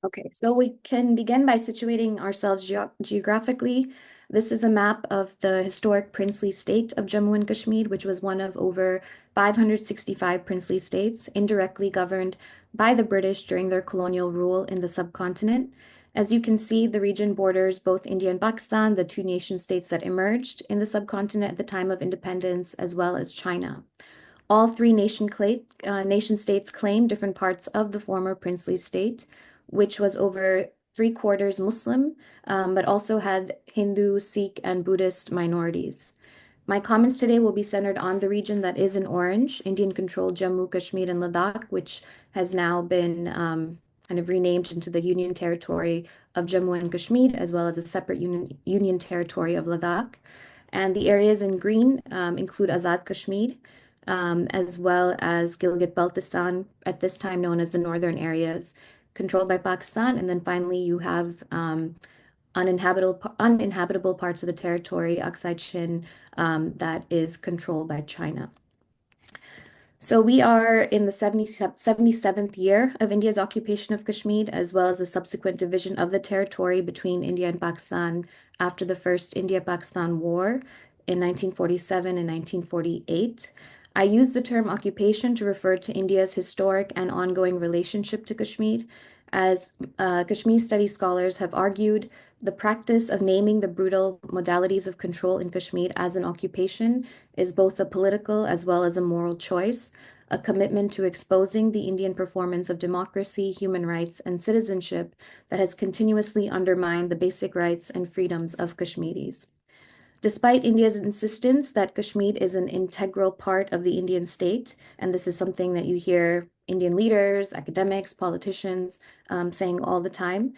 Okay, so we can begin by situating ourselves geographically. This is a map of the historic princely state of Jammu and Kashmir, which was one of over 565 princely states indirectly governed by the British during their colonial rule in the subcontinent. As you can see, the region borders both India and Pakistan, the two nation states that emerged in the subcontinent at the time of independence, as well as China. All three nation states claim different parts of the former princely state, which was over 3/4 Muslim, but also had Hindu, Sikh, and Buddhist minorities. My comments today will be centered on the region that is in orange, Indian-controlled Jammu, Kashmir, and Ladakh, which has now been kind of renamed into the Union Territory of Jammu and Kashmir, as well as a separate Union Territory of Ladakh. And the areas in green include Azad Kashmir, as well as Gilgit-Baltistan, at this time known as the northern areas, controlled by Pakistan. And then finally, you have uninhabitable parts of the territory, Aksai Chin, that is controlled by China. So we are in the 77th year of India's occupation of Kashmir, as well as the subsequent division of the territory between India and Pakistan after the first India-Pakistan War in 1947 and 1948. I use the term occupation to refer to India's historic and ongoing relationship to Kashmir. As Kashmir studies scholars have argued, the practice of naming the brutal modalities of control in Kashmir as an occupation is both a political as well as a moral choice, a commitment to exposing the Indian performance of democracy, human rights, and citizenship that has continuously undermined the basic rights and freedoms of Kashmiris. Despite India's insistence that Kashmir is an integral part of the Indian state, and this is something that you hear Indian leaders, academics, politicians saying all the time,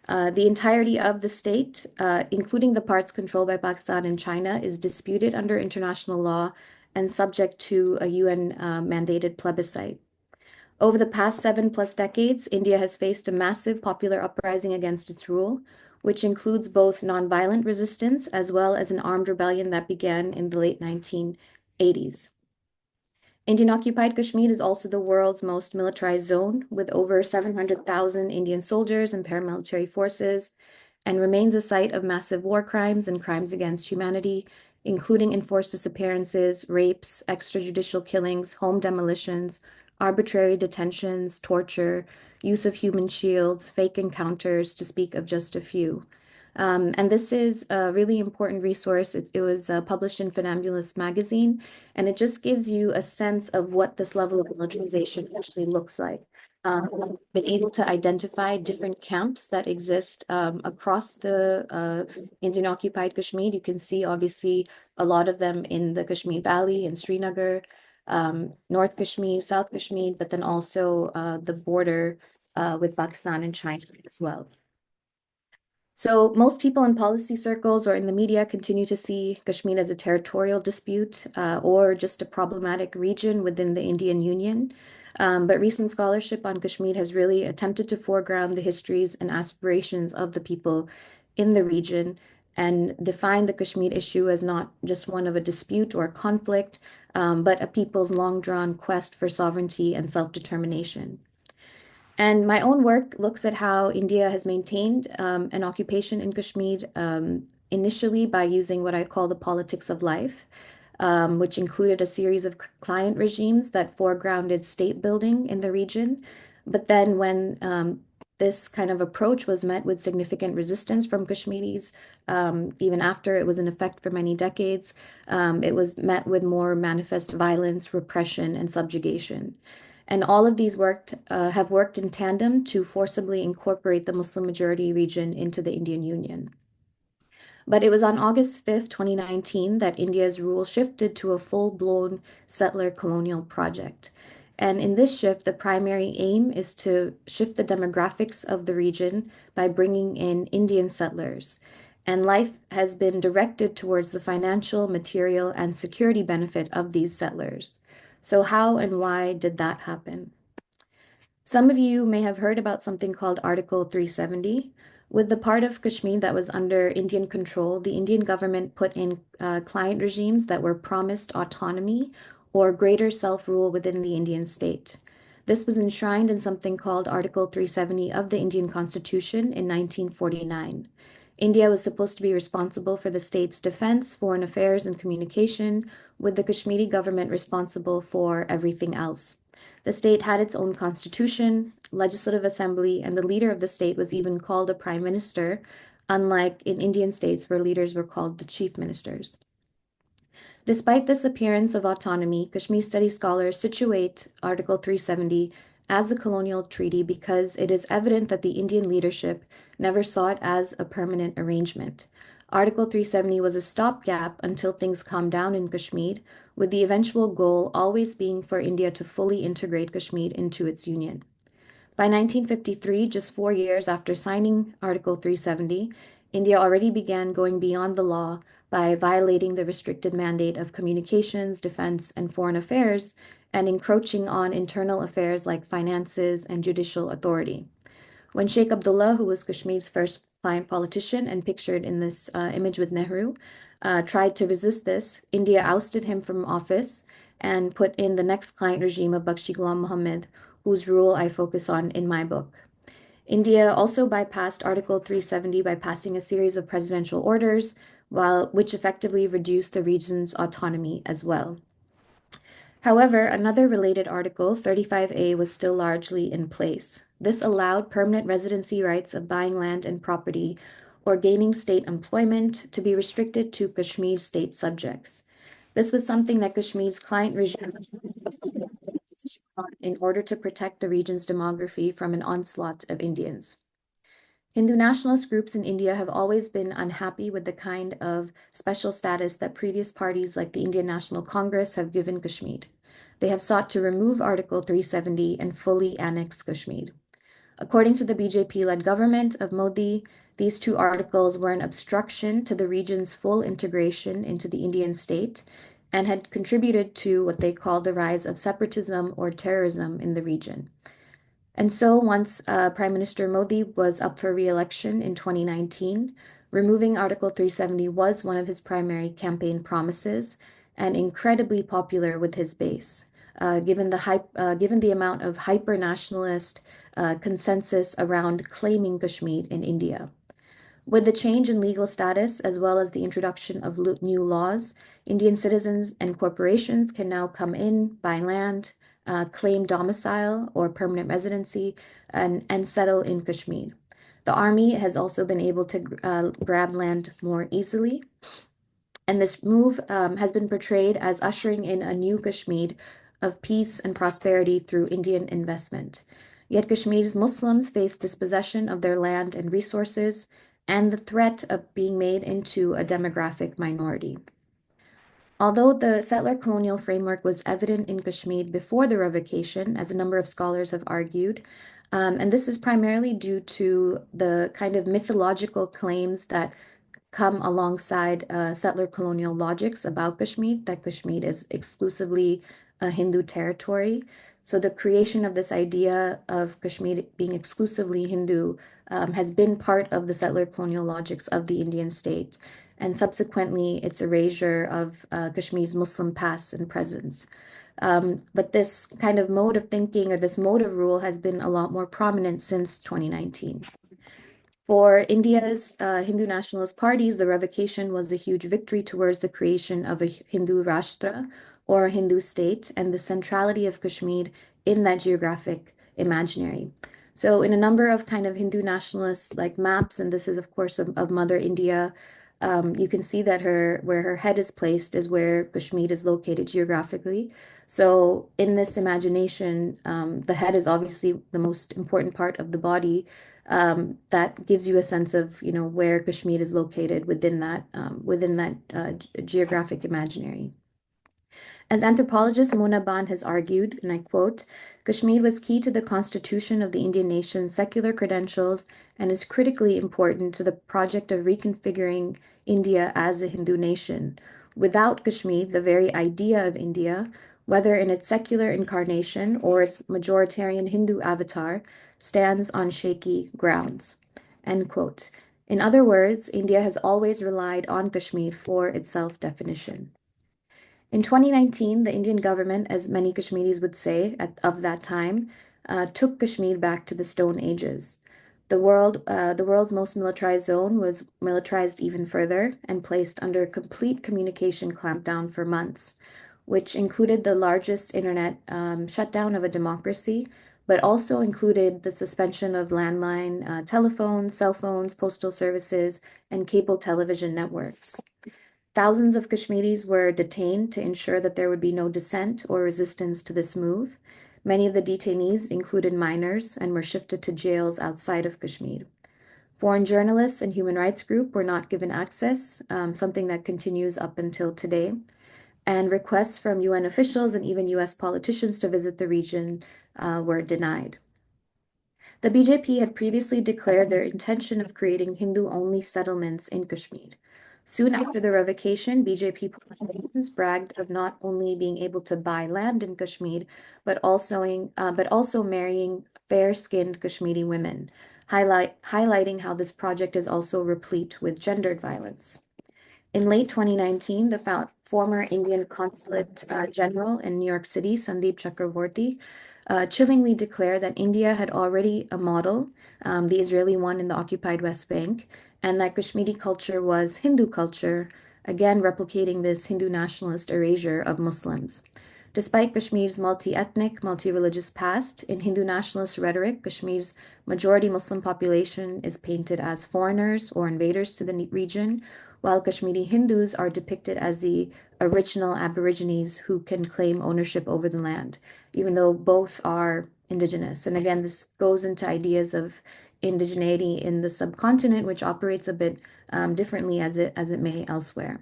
the entirety of the state, including the parts controlled by Pakistan and China, is disputed under international law and subject to a UN mandated plebiscite. Over the past 7+ decades, India has faced a massive popular uprising against its rule, which includes both nonviolent resistance as well as an armed rebellion that began in the late 1980s. Indian-occupied Kashmir is also the world's most militarized zone, with over 700,000 Indian soldiers and paramilitary forces, and remains a site of massive war crimes and crimes against humanity, including enforced disappearances, rapes, extrajudicial killings, home demolitions, arbitrary detentions, torture, use of human shields, fake encounters, to speak of just a few. And this is a really important resource. It was published in Funambulist magazine, and it just gives you a sense of what this level of militarization actually looks like. Been able to identify different camps that exist across the Indian-occupied Kashmir. You can see, obviously, a lot of them in the Kashmir Valley in Srinagar, North Kashmir, South Kashmir, but then also the border with Pakistan and China as well. So most people in policy circles or in the media continue to see Kashmir as a territorial dispute or just a problematic region within the Indian Union. But recent scholarship on Kashmir has really attempted to foreground the histories and aspirations of the people in the region and define the Kashmir issue as not just one of a dispute or a conflict, but a people's long-drawn quest for sovereignty and self-determination. And my own work looks at how India has maintained an occupation in Kashmir, initially by using what I call the politics of life, which included a series of client regimes that foregrounded state building in the region. But then when this kind of approach was met with significant resistance from Kashmiris, even after it was in effect for many decades, it was met with more manifest violence, repression, and subjugation. And all of these have worked in tandem to forcibly incorporate the Muslim majority region into the Indian Union. But it was on August 5th, 2019, that India's rule shifted to a full-blown settler colonial project. And in this shift, the primary aim is to shift the demographics of the region by bringing in Indian settlers. And life has been directed towards the financial, material, and security benefit of these settlers. So how and why did that happen? Some of you may have heard about something called Article 370. With the part of Kashmir that was under Indian control, the Indian government put in client regimes that were promised autonomy or greater self-rule within the Indian state. This was enshrined in something called Article 370 of the Indian Constitution in 1949. India was supposed to be responsible for the state's defense, foreign affairs, and communication, with the Kashmiri government responsible for everything else. The state had its own constitution, legislative assembly, and the leader of the state was even called a prime minister, unlike in Indian states where leaders were called the chief ministers. Despite this appearance of autonomy, Kashmir studies scholars situate Article 370 as a colonial treaty because it is evident that the Indian leadership never saw it as a permanent arrangement. Article 370 was a stopgap until things calmed down in Kashmir, with the eventual goal always being for India to fully integrate Kashmir into its union. By 1953, just 4 years after signing Article 370, India already began going beyond the law by violating the restricted mandate of communications, defense, and foreign affairs, and encroaching on internal affairs like finances and judicial authority. When Sheikh Abdullah, who was Kashmir's first client politician and pictured in this image with Nehru, tried to resist this, India ousted him from office and put in the next client regime of Bakshi Ghulam Muhammad, whose rule I focus on in my book. India also bypassed Article 370 by passing a series of presidential orders, which effectively reduced the region's autonomy as well. However, another related article, 35A, was still largely in place. This allowed permanent residency rights of buying land and property or gaining state employment to be restricted to Kashmir state subjects. This was something that Kashmir's client regime in order to protect the region's demography from an onslaught of Indians. Hindu nationalist groups in India have always been unhappy with the kind of special status that previous parties like the Indian National Congress have given Kashmir. They have sought to remove Article 370 and fully annex Kashmir. According to the BJP-led government of Modi, these two articles were an obstruction to the region's full integration into the Indian state and had contributed to what they called the rise of separatism or terrorism in the region. And so once Prime Minister Modi was up for re-election in 2019, removing Article 370 was one of his primary campaign promises and incredibly popular with his base. given the amount of hyper-nationalist consensus around claiming Kashmir in India. With the change in legal status, as well as the introduction of new laws, Indian citizens and corporations can now come in, buy land, claim domicile or permanent residency, and settle in Kashmir. The army has also been able to grab land more easily. And this move has been portrayed as ushering in a new Kashmir of peace and prosperity through Indian investment. Yet Kashmir's Muslims face dispossession of their land and resources and the threat of being made into a demographic minority. Although the settler colonial framework was evident in Kashmir before the revocation, as a number of scholars have argued, and this is primarily due to the kind of mythological claims that come alongside settler colonial logics about Kashmir, that Kashmir is exclusively a Hindu territory. So the creation of this idea of Kashmir being exclusively Hindu has been part of the settler colonial logics of the Indian state, and subsequently its erasure of Kashmir's Muslim past and presence. But this kind of mode of thinking or this mode of rule has been a lot more prominent since 2019. For India's Hindu nationalist parties, the revocation was a huge victory towards the creation of a Hindu Rashtra or a Hindu state and the centrality of Kashmir in that geographic imaginary. So in a number of kind of Hindu nationalist like maps, and this is of course of Mother India, you can see that where her head is placed is where Kashmir is located geographically. So in this imagination, the head is obviously the most important part of the body. That gives you a sense of, where Kashmir is located within that geographic imaginary. As anthropologist Mona Ban has argued, and I quote, Kashmir was key to the constitution of the Indian nation's secular credentials and is critically important to the project of reconfiguring India as a Hindu nation. Without Kashmir, the very idea of India, whether in its secular incarnation or its majoritarian Hindu avatar, stands on shaky grounds. End quote. In other words, India has always relied on Kashmir for its self-definition. In 2019, the Indian government, as many Kashmiris would say of that time, took Kashmir back to the Stone Ages. The world's most militarized zone was militarized even further and placed under complete communication clampdown for months, which included the largest internet shutdown of a democracy, but also included the suspension of landline telephones, cell phones, postal services, and cable television networks. Thousands of Kashmiris were detained to ensure that there would be no dissent or resistance to this move. Many of the detainees included minors and were shifted to jails outside of Kashmir. Foreign journalists and human rights groups were not given access, something that continues up until today. And requests from UN officials and even US politicians to visit the region were denied. The BJP had previously declared their intention of creating Hindu-only settlements in Kashmir. Soon after the revocation, BJP politicians bragged of not only being able to buy land in Kashmir, but also marrying fair-skinned Kashmiri women, highlighting how this project is also replete with gendered violence. In late 2019, the former Indian Consulate General in New York City, Sandeep Chakravorty, chillingly declared that India had already a model, the Israeli one in the occupied West Bank, and that Kashmiri culture was Hindu culture, again replicating this Hindu nationalist erasure of Muslims. Despite Kashmir's multi-ethnic, multi-religious past, in Hindu nationalist rhetoric, Kashmir's majority Muslim population is painted as foreigners or invaders to the region, while Kashmiri Hindus are depicted as the original Aborigines who can claim ownership over the land, even though both are indigenous. And again, this goes into ideas of indigeneity in the subcontinent, which operates a bit differently as it may elsewhere.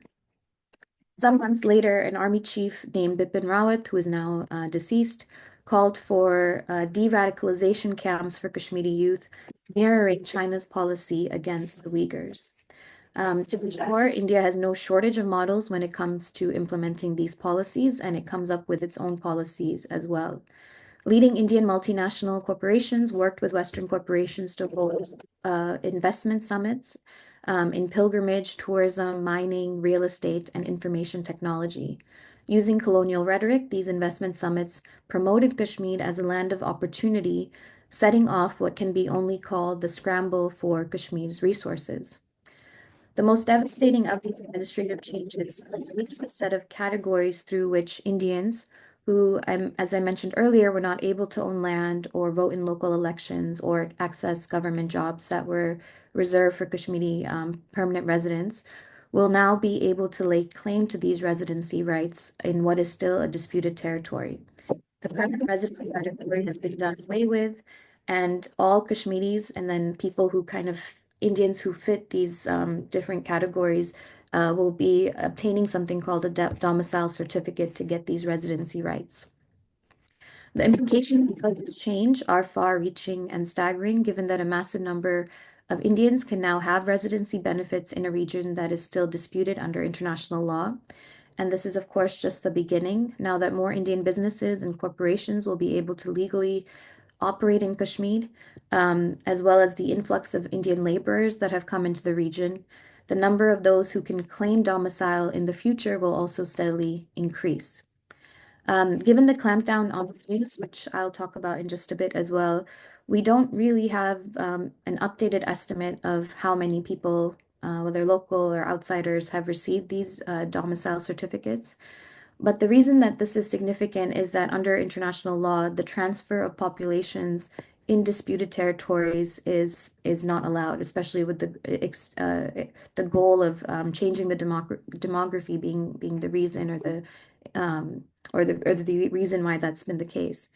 Some months later, an army chief named Bipin Rawat, who is now deceased, called for de-radicalization camps for Kashmiri youth, mirroring China's policy against the Uyghurs. To be sure, India has no shortage of models when it comes to implementing these policies, and it comes up with its own policies as well. Leading Indian multinational corporations worked with Western corporations to hold investment summits in pilgrimage, tourism, mining, real estate, and information technology. Using colonial rhetoric, these investment summits promoted Kashmir as a land of opportunity, setting off what can be only called the scramble for Kashmir's resources. The most devastating of these administrative changes relates a set of categories through which Indians, who, as I mentioned earlier, were not able to own land or vote in local elections or access government jobs that were reserved for Kashmiri permanent residents, will now be able to lay claim to these residency rights in what is still a disputed territory. The permanent residency category has been done away with, and all Kashmiris and then people who kind of Indians who fit these different categories will be obtaining something called a domicile certificate to get these residency rights. The implications of this change are far-reaching and staggering, given that a massive number of Indians can now have residency benefits in a region that is still disputed under international law. And this is, of course, just the beginning. Now that more Indian businesses and corporations will be able to legally operate in Kashmir, as well as the influx of Indian laborers that have come into the region, the number of those who can claim domicile in the future will also steadily increase. Given the clampdown on news, which I'll talk about in just a bit as well, we don't really have an updated estimate of how many people, whether local or outsiders, have received these domicile certificates. But the reason that this is significant is that under international law, the transfer of populations in disputed territories is not allowed, especially with the goal of changing the demography being the reason or the reason why that's been the case.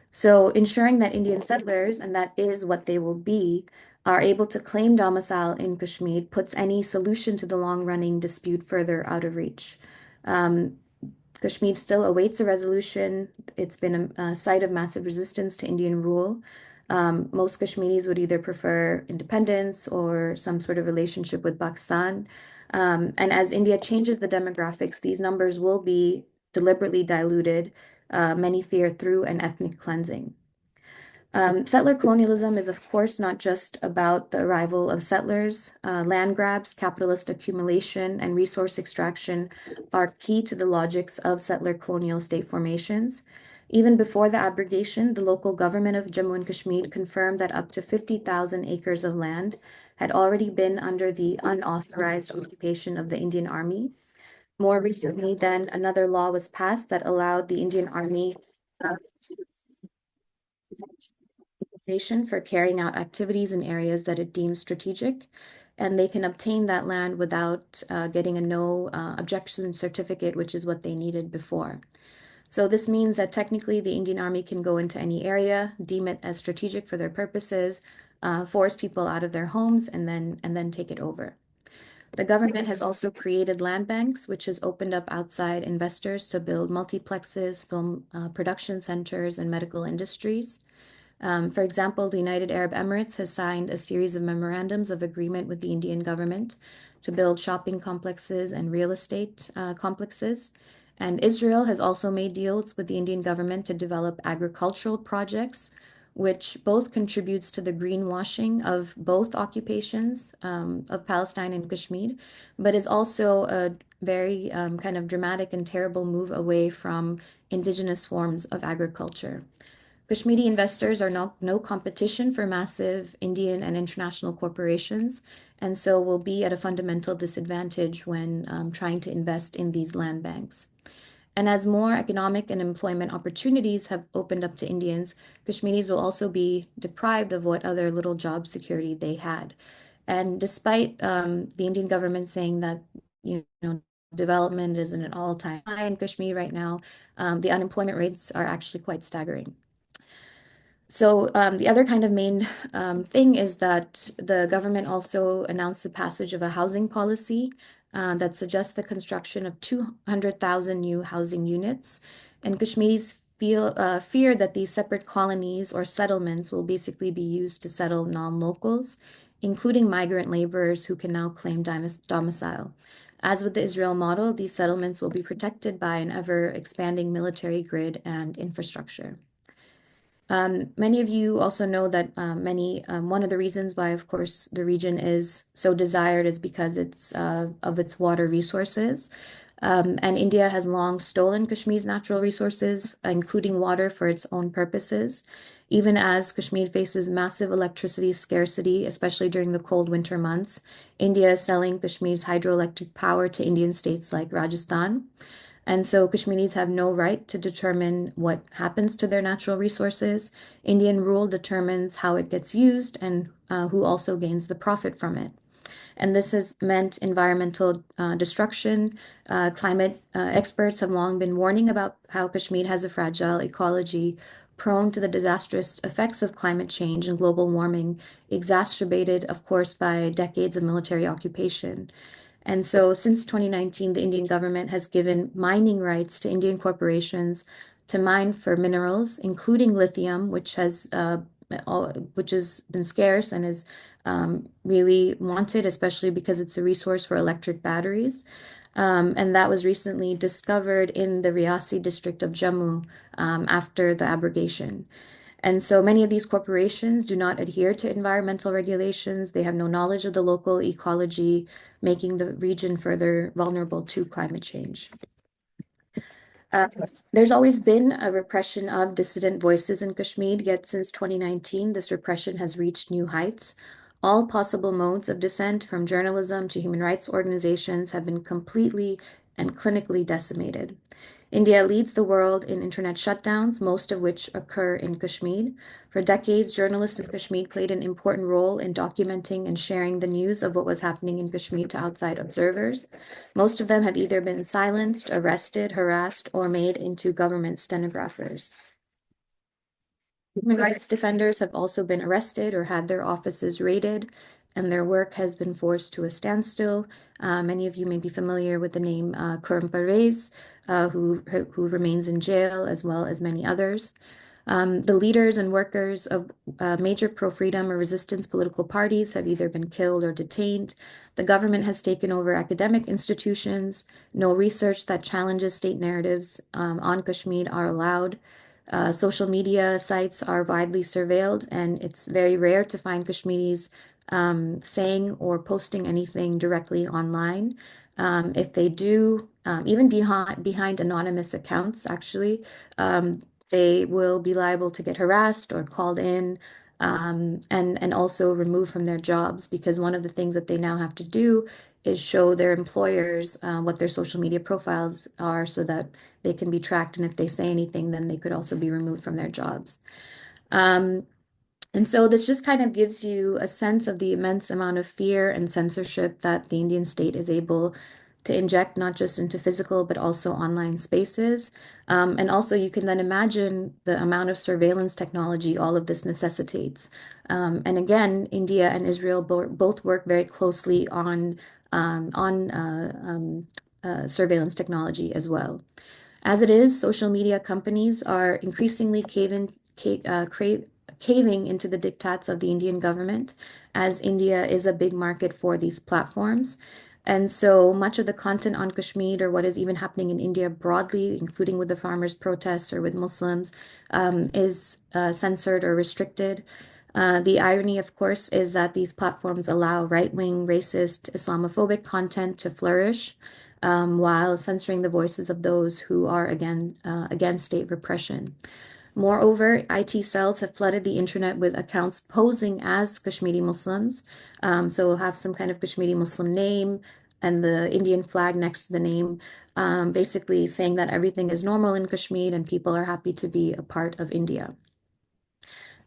So ensuring that Indian settlers, and that is what they will be, are able to claim domicile in Kashmir puts any solution to the long-running dispute further out of reach. Kashmir still awaits a resolution. It's been a site of massive resistance to Indian rule. Most Kashmiris would either prefer independence or some sort of relationship with Pakistan. And as India changes the demographics, these numbers will be deliberately diluted, many fear through an ethnic cleansing. Settler colonialism is, of course, not just about the arrival of settlers. Land grabs, capitalist accumulation, and resource extraction are key to the logics of settler colonial state formations. Even before the abrogation, the local government of Jammu and Kashmir confirmed that up to 50,000 acres of land had already been under the unauthorized occupation of the Indian Army. More recently, then, another law was passed that allowed the Indian Army compensation for carrying out activities in areas that it deems strategic, and they can obtain that land without getting a no objection certificate, which is what they needed before. So this means that technically the Indian Army can go into any area, deem it as strategic for their purposes, force people out of their homes, and then take it over. The government has also created land banks, which has opened up outside investors to build multiplexes, film production centers, and medical industries. For example, the United Arab Emirates has signed a series of memorandums of agreement with the Indian government to build shopping complexes and real estate complexes. And Israel has also made deals with the Indian government to develop agricultural projects, which both contributes to the greenwashing of both occupations of Palestine and Kashmir, but is also a very kind of dramatic and terrible move away from indigenous forms of agriculture. Kashmiri investors are no competition for massive Indian and international corporations, and so will be at a fundamental disadvantage when trying to invest in these land banks. And as more economic and employment opportunities have opened up to Indians, Kashmiris will also be deprived of what other little job security they had. And despite the Indian government saying that, development is at an all-time high in Kashmir right now, the unemployment rates are actually quite staggering. So the other kind of main thing is that the government also announced the passage of a housing policy that suggests the construction of 200,000 new housing units. And Kashmiris fear that these separate colonies or settlements will basically be used to settle non-locals, including migrant laborers who can now claim domicile. As with the Israel model, these settlements will be protected by an ever-expanding military grid and infrastructure. Many of you also know that one of the reasons why, of course, the region is so desired is because of its water resources. And India has long stolen Kashmir's natural resources, including water, for its own purposes. Even as Kashmir faces massive electricity scarcity, especially during the cold winter months, India is selling Kashmir's hydroelectric power to Indian states like Rajasthan. And so Kashmiris have no right to determine what happens to their natural resources. Indian rule determines how it gets used and who also gains the profit from it. And this has meant environmental destruction. Climate experts have long been warning about how Kashmir has a fragile ecology prone to the disastrous effects of climate change and global warming, exacerbated, of course, by decades of military occupation. And so since 2019, the Indian government has given mining rights to Indian corporations to mine for minerals, including lithium, which has been scarce and is really wanted, especially because it's a resource for electric batteries. And that was recently discovered in the Riasi district of Jammu after the abrogation. And so many of these corporations do not adhere to environmental regulations. They have no knowledge of the local ecology, making the region further vulnerable to climate change. There's always been a repression of dissident voices in Kashmir, yet since 2019, this repression has reached new heights. All possible modes of dissent, from journalism to human rights organizations, have been completely and clinically decimated. India leads the world in internet shutdowns, most of which occur in Kashmir. For decades, journalists in Kashmir played an important role in documenting and sharing the news of what was happening in Kashmir to outside observers. Most of them have either been silenced, arrested, harassed, or made into government stenographers. Human rights defenders have also been arrested or had their offices raided, and their work has been forced to a standstill. Many of you may be familiar with the name Khurram Parvez, who remains in jail, as well as many others. The leaders and workers of major pro-freedom or resistance political parties have either been killed or detained. The government has taken over academic institutions. No research that challenges state narratives on Kashmir are allowed. Social media sites are widely surveilled, and it's very rare to find Kashmiris saying or posting anything directly online. If they do, even behind anonymous accounts, actually, they will be liable to get harassed or called in, and also removed from their jobs, because one of the things that they now have to do is show their employers what their social media profiles are so that they can be tracked. And if they say anything, then they could also be removed from their jobs. And so this just kind of gives you a sense of the immense amount of fear and censorship that the Indian state is able to inject, not just into physical, but also online spaces. And also you can then imagine the amount of surveillance technology all of this necessitates. And again, India and Israel both work very closely on surveillance technology as well. As it is, social media companies are increasingly caving into the diktats of the Indian government, as India is a big market for these platforms. And so much of the content on Kashmir, or what is even happening in India broadly, including with the farmers' protests or with Muslims, is censored or restricted. The irony, of course, is that these platforms allow right-wing, racist, Islamophobic content to flourish, while censoring the voices of those who are against state repression. Moreover, IT cells have flooded the internet with accounts posing as Kashmiri Muslims. So we'll have some kind of Kashmiri Muslim name and the Indian flag next to the name, basically saying that everything is normal in Kashmir and people are happy to be a part of India.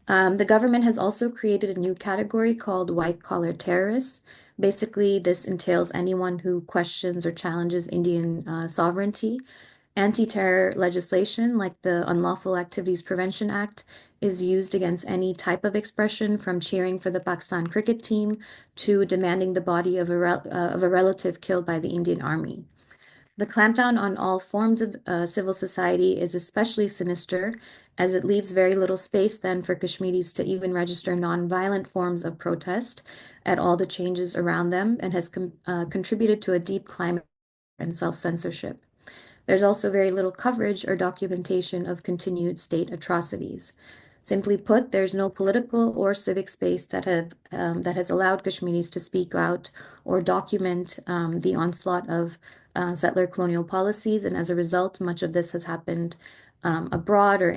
The government has also created a new category called white-collar terrorists. Basically, this entails anyone who questions or challenges Indian sovereignty. Anti-terror legislation, like the Unlawful Activities Prevention Act, is used against any type of expression, from cheering for the Pakistan cricket team to demanding the body of a relative killed by the Indian Army. The clampdown on all forms of civil society is especially sinister, as it leaves very little space then for Kashmiris to even register nonviolent forms of protest at all the changes around them, and has contributed to a deep climate and self-censorship. There's also very little coverage or documentation of continued state atrocities. Simply put, there's no political or civic space that has allowed Kashmiris to speak out or document the onslaught of settler colonial policies, and as a result, much of this has happened abroad or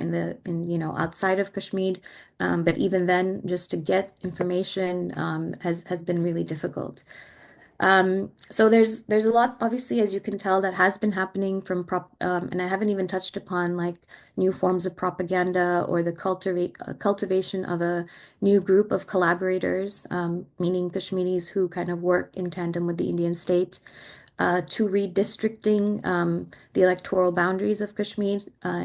outside of Kashmir. But even then, just to get information has been really difficult. So there's a lot, obviously, as you can tell, that has been happening and I haven't even touched upon like new forms of propaganda or the cultivation of a new group of collaborators, meaning Kashmiris who kind of work in tandem with the Indian state to redistricting the electoral boundaries of Kashmir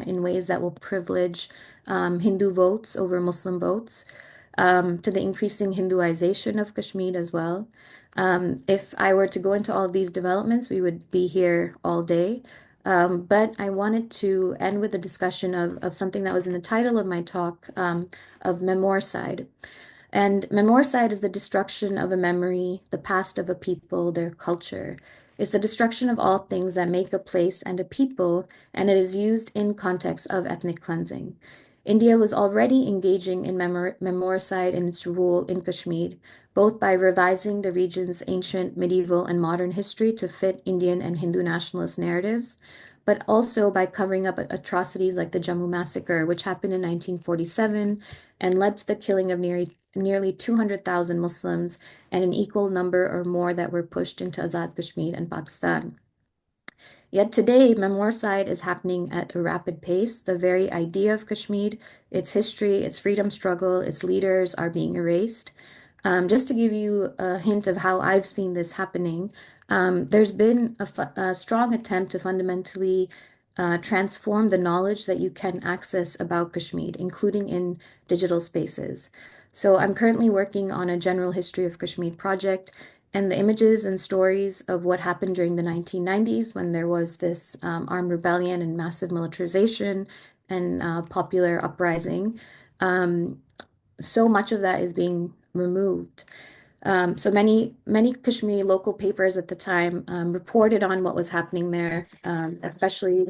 in ways that will privilege Hindu votes over Muslim votes, to the increasing Hinduization of Kashmir as well. If I were to go into all of these developments, we would be here all day. But I wanted to end with a discussion of something that was in the title of my talk, of Memoricide. And Memoricide is the destruction of a memory, the past of a people, their culture. It's the destruction of all things that make a place and a people, and it is used in context of ethnic cleansing. India was already engaging in Memoricide in its rule in Kashmir, both by revising the region's ancient, medieval, and modern history to fit Indian and Hindu nationalist narratives, but also by covering up atrocities like the Jammu massacre, which happened in 1947 and led to the killing of nearly 200,000 Muslims and an equal number or more that were pushed into Azad Kashmir and Pakistan. Yet today, Memoricide is happening at a rapid pace. The very idea of Kashmir, its history, its freedom struggle, its leaders are being erased. Just to give you a hint of how I've seen this happening, there's been a strong attempt to fundamentally transform the knowledge that you can access about Kashmir, including in digital spaces. So I'm currently working on a general history of Kashmir project, and the images and stories of what happened during the 1990s when there was this armed rebellion and massive militarization and popular uprising. So much of that is being removed. So many Kashmiri local papers at the time reported on what was happening there, especially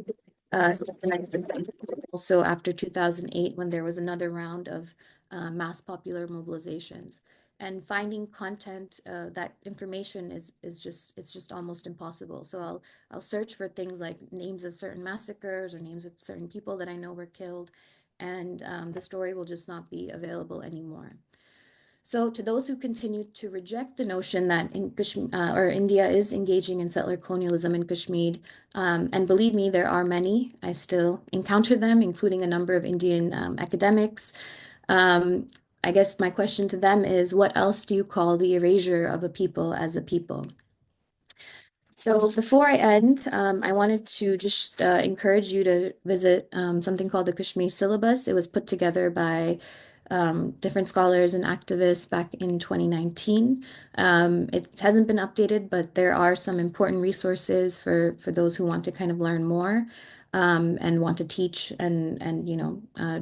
since the 1990s, also after 2008 when there was another round of mass popular mobilizations. And finding content, that information is just almost impossible. So I'll search for things like names of certain massacres or names of certain people that I know were killed, and the story will just not be available anymore. So to those who continue to reject the notion that India is engaging in settler colonialism in Kashmir, and believe me, there are many, I still encounter them, including a number of Indian academics. I guess my question to them is, what else do you call the erasure of a people as a people? So before I end, I wanted to just encourage you to visit something called the Kashmir Syllabus. It was put together by different scholars and activists back in 2019. It hasn't been updated, but there are some important resources for those who want to kind of learn more and want to teach and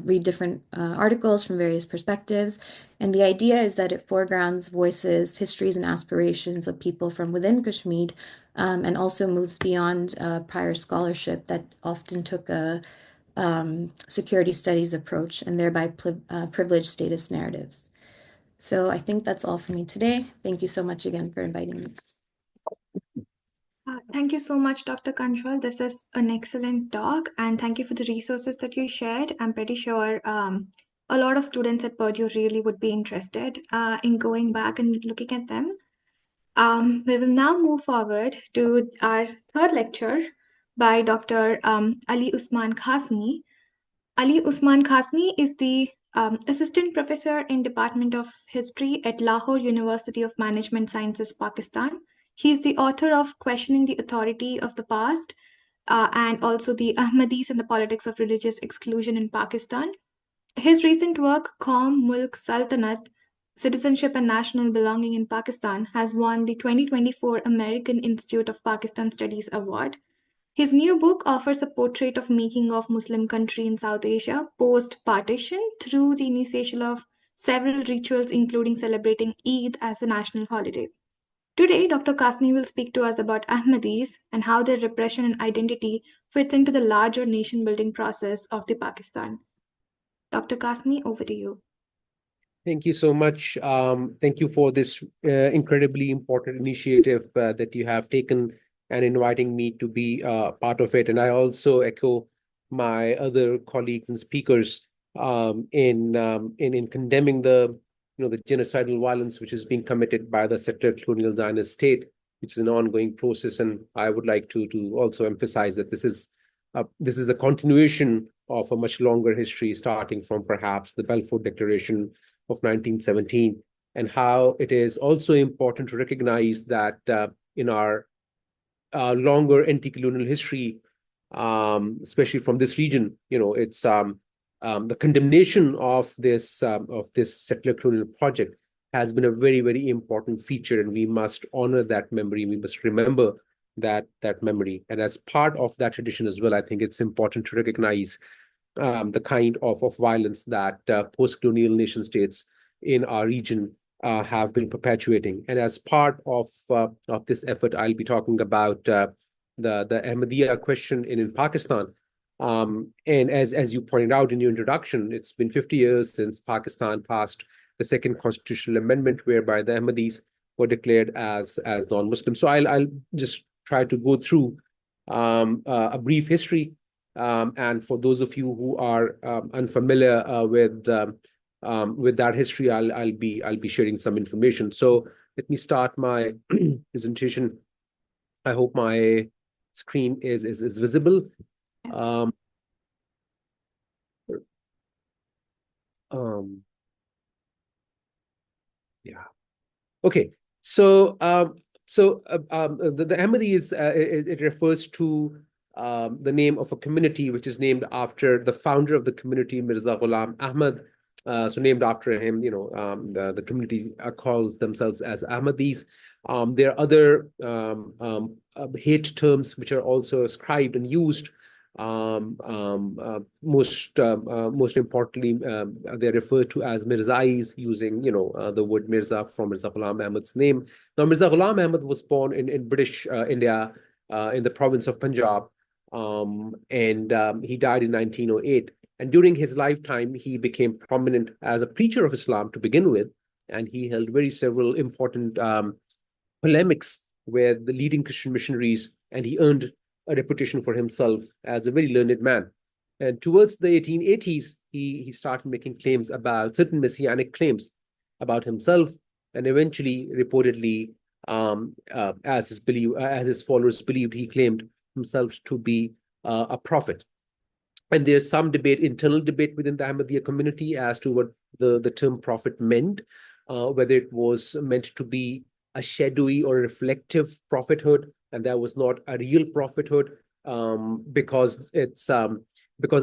read different articles from various perspectives. And the idea is that it foregrounds voices, histories, and aspirations of people from within Kashmir, and also moves beyond prior scholarship that often took a security studies approach and thereby privileged status narratives. So I think that's all for me today. Thank you so much again for inviting me. Thank you so much, Dr. Kanjwal. This is an excellent talk, and thank you for the resources that you shared. I'm pretty sure a lot of students at Purdue really would be interested in going back and looking at them. We will now move forward to our third lecture by Dr. Ali Usman Qasmi. Ali Usman Qasmi is the Assistant Professor in Department of History at Lahore University of Management Sciences, Pakistan. He is the author of Questioning the Authority of the Past and also the Ahmadis and the Politics of Religious Exclusion in Pakistan. His recent work, Qaum, Mulk, Sultanat, Citizenship and National Belonging in Pakistan, has won the 2024 American Institute of Pakistan Studies Award. His new book offers a portrait of making of Muslim country in South Asia post-partition through the initiation of several rituals, including celebrating Eid as a national holiday. Today, Dr. Qasmi will speak to us about Ahmadis and how their repression and identity fits into the larger nation-building process of the Pakistan. Dr. Qasmi, over to you. Thank you so much. Thank you for this incredibly important initiative that you have taken and inviting me to be part of it. And I also echo my other colleagues and speakers in condemning the genocidal violence which is being committed by the settler colonial Zionist state, which is an ongoing process. And I would like to also emphasize that this is a continuation of a much longer history, starting from perhaps the Balfour Declaration of 1917, and how it is also important to recognize that in our longer anti-colonial history, especially from this region, it's the condemnation of this settler colonial project has been a very, very important feature, and we must honor that memory. We must remember that memory, and as part of that tradition as well, I think it's important to recognize the kind of violence that post-colonial nation states in our region have been perpetuating. And as part of this effort, I'll be talking about the Ahmadiyya question in Pakistan. And as you pointed out in your introduction, it's been 50 years since Pakistan passed the second constitutional amendment, whereby the Ahmadis were declared as non-Muslim. So I'll just try to go through a brief history. And for those of you who are unfamiliar with that history, I'll be sharing some information. So let me start my presentation. I hope my screen is visible. Yes. Yeah. Okay. So the Ahmadis, it refers to the name of a community which is named after the founder of the community, Mirza Ghulam Ahmad. So named after him, the community calls themselves as Ahmadis. There are other hate terms which are also ascribed and used. Most importantly, they're referred to as Mirzais, using the word Mirza from Mirza Ghulam Ahmad's name. Now, Mirza Ghulam Ahmad was born in British India, in the province of Punjab, and he died in 1908. And during his lifetime, he became prominent as a preacher of Islam to begin with, and he held several important polemics with the leading Christian missionaries, and he earned a reputation for himself as a very learned man. And towards the 1880s, he started making claims about certain messianic claims about himself, and eventually, reportedly, as his followers believed, he claimed himself to be a prophet. And there's some internal debate within the Ahmadiyya community as to what the term prophet meant, whether it was meant to be a shadowy or reflective prophethood, and that was not a real prophethood, because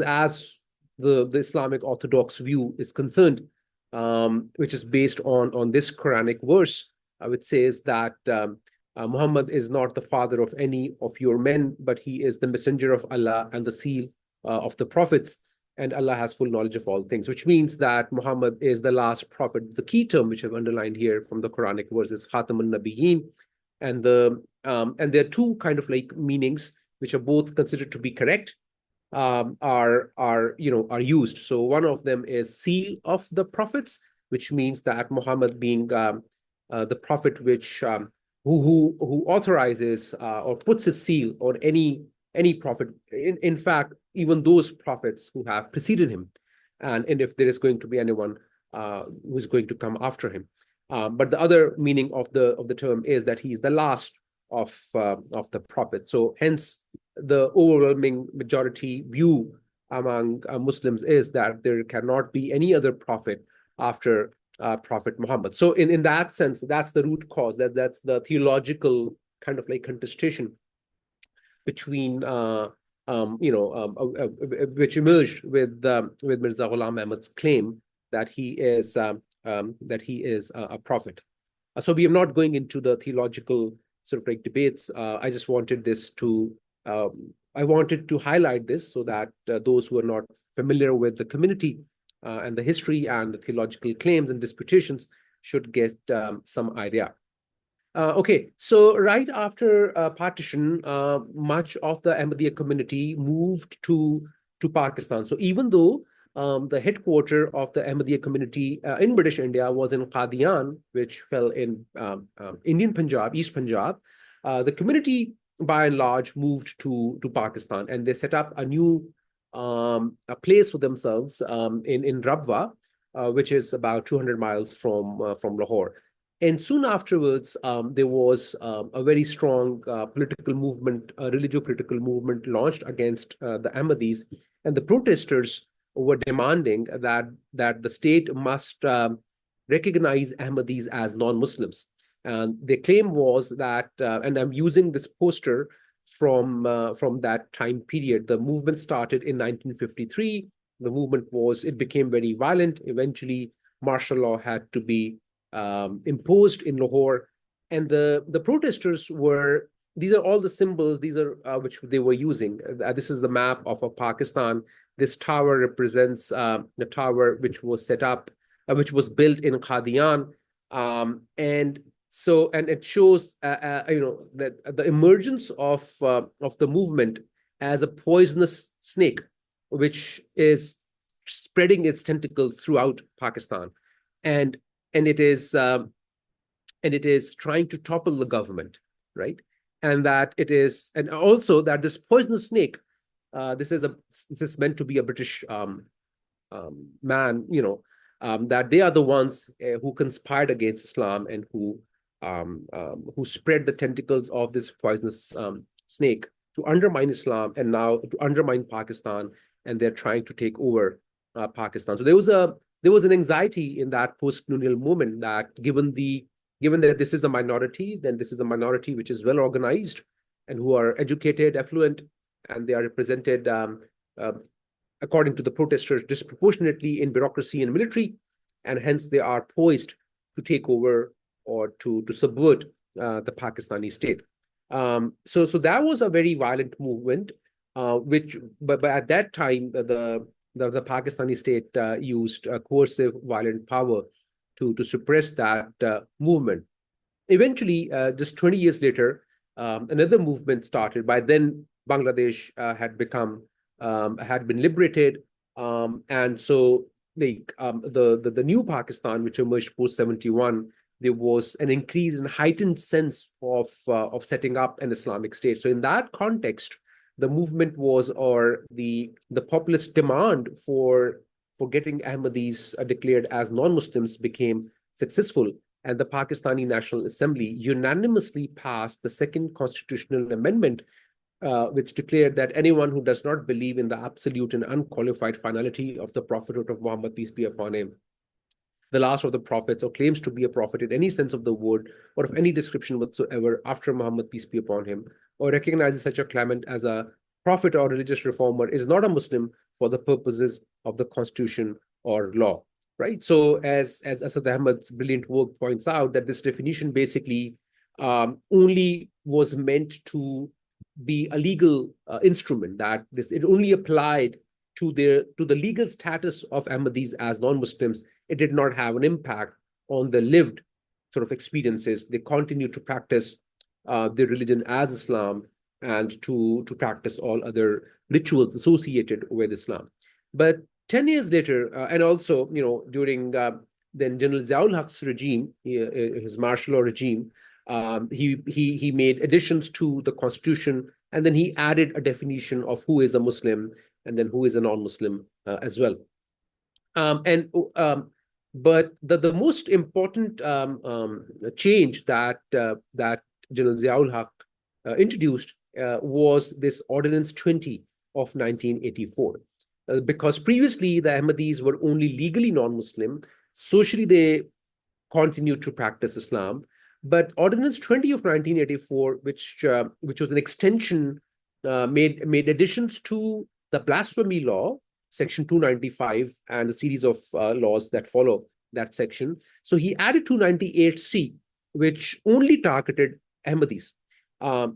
as the Islamic Orthodox view is concerned, which is based on this Quranic verse, which says that Muhammad is not the father of any of your men, but he is the messenger of Allah and the seal of the prophets, and Allah has full knowledge of all things, which means that Muhammad is the last prophet. The key term which I've underlined here from the Quranic verse is Khatamun Nabiyyin, and there are two kind of meanings which are both considered to be correct, are used. So one of them is seal of the prophets, which means that Muhammad being the prophet which who authorizes or puts his seal on any prophet, in fact, even those prophets who have preceded him, and if there is going to be anyone who is going to come after him. But the other meaning of the term is that he is the last of the prophet. So hence, the overwhelming majority view among Muslims is that there cannot be any other prophet after Prophet Muhammad. So in that sense, that's the root cause. That's the theological kind of contestation between which emerged with Mirza Ghulam Ahmad's claim that he is a prophet. So we are not going into the theological sort of debates. I just wanted to highlight this so that those who are not familiar with the community and the history and the theological claims and disputations should get some idea. Okay, so right after partition, much of the Ahmadiyya community moved to Pakistan. So even though the headquarters of the Ahmadiyya community in British India was in Qadian, which fell in Indian Punjab, East Punjab. The community, by and large, moved to Pakistan, and they set up a new a place for themselves in Rabwa, which is about 200 miles from Lahore. And soon afterwards, there was a very strong political movement, religio-political movement launched against the Ahmadis, and the protesters were demanding that the state must recognize Ahmadis as non-Muslims. And their claim was that, and I'm using this poster from that time period. The movement started in 1953. The movement it became very violent. Eventually, martial law had to be imposed in Lahore, and the protesters were. These are all the symbols. These are which they were using. This is the map of Pakistan. This tower represents the tower which was set up, which was built in Qadian, and it shows that the emergence of the movement as a poisonous snake, which is spreading its tentacles throughout Pakistan, and it is trying to topple the government, right? And also that this poisonous snake, this is meant to be a British man, that they are the ones who conspired against Islam and who spread the tentacles of this poisonous snake to undermine Islam and now to undermine Pakistan, and they're trying to take over Pakistan. So there was an anxiety in that post-colonial movement that given that this is a minority, then this is a minority which is well organized and who are educated, affluent, and they are represented, according to the protesters, disproportionately in bureaucracy and military, and hence they are poised to take over or to subvert the Pakistani state. So that was a very violent movement, but at that time the Pakistani state used coercive, violent power to suppress that movement. Eventually, just 20 years later, another movement started. By then, Bangladesh had been liberated, and so the new Pakistan, which emerged post 71, there was an increase in heightened sense of setting up an Islamic state. So in that context, the movement was, or the populist demand for getting Ahmadis declared as non-Muslims became successful, and the Pakistani National Assembly unanimously passed the second constitutional amendment, which declared that anyone who does not believe in the absolute and unqualified finality of the prophethood of Muhammad, peace be upon him, the last of the prophets, or claims to be a prophet in any sense of the word or of any description whatsoever after Muhammad, peace be upon him, or recognizes such a claimant as a prophet or religious reformer, is not a Muslim for the purposes of the constitution or law, right? So as Asad Ahmad's brilliant work points out, that this definition basically only was meant to be a legal instrument, that it only applied to the legal status of Ahmadis as non-Muslims. It did not have an impact on the lived sort of experiences. They continued to practice their religion as Islam and to practice all other rituals associated with Islam. But 10 years later, and also, during then General Ziaul Haq's regime, his martial law regime, he made additions to the constitution, and then he added a definition of who is a Muslim and then who is a non-Muslim as well. But the most important change that General Ziaul Haq introduced was this Ordinance 20 of 1984. Because previously the Ahmadis were only legally non-Muslim, socially they continued to practice Islam. But Ordinance 20 of 1984, which was an extension, made additions to the blasphemy law, Section 295, and a series of laws that follow that section. So he added 298C, which only targeted Ahmadis,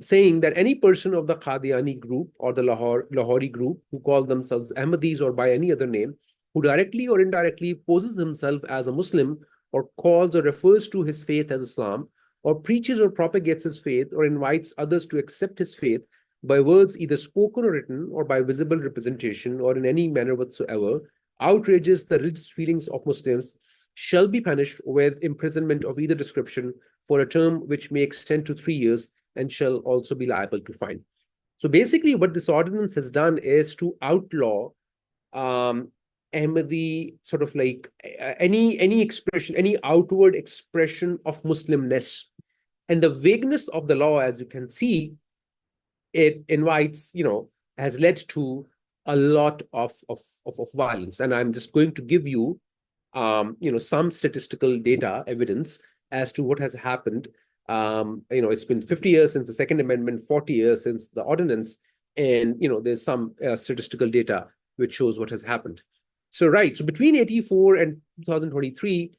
saying that any person of the Qadiani group or the Lahori group who call themselves Ahmadis or by any other name, who directly or indirectly poses himself as a Muslim or calls or refers to his faith as Islam, or preaches or propagates his faith or invites others to accept his faith by words either spoken or written or by visible representation or in any manner whatsoever, outrages the religious feelings of Muslims shall be punished with imprisonment of either description for a term which may extend to 3 years and shall also be liable to fine. So basically, what this ordinance has done is to outlaw Ahmadi sort of like any expression, any outward expression of Muslimness. And the vagueness of the law, as you can see, it invites, has led to a lot of violence. And I'm just going to give you, some statistical data evidence as to what has happened. It's been 50 years since the Second Amendment, 40 years since the ordinance, and there's some statistical data which shows what has happened. So between 84 and 2023,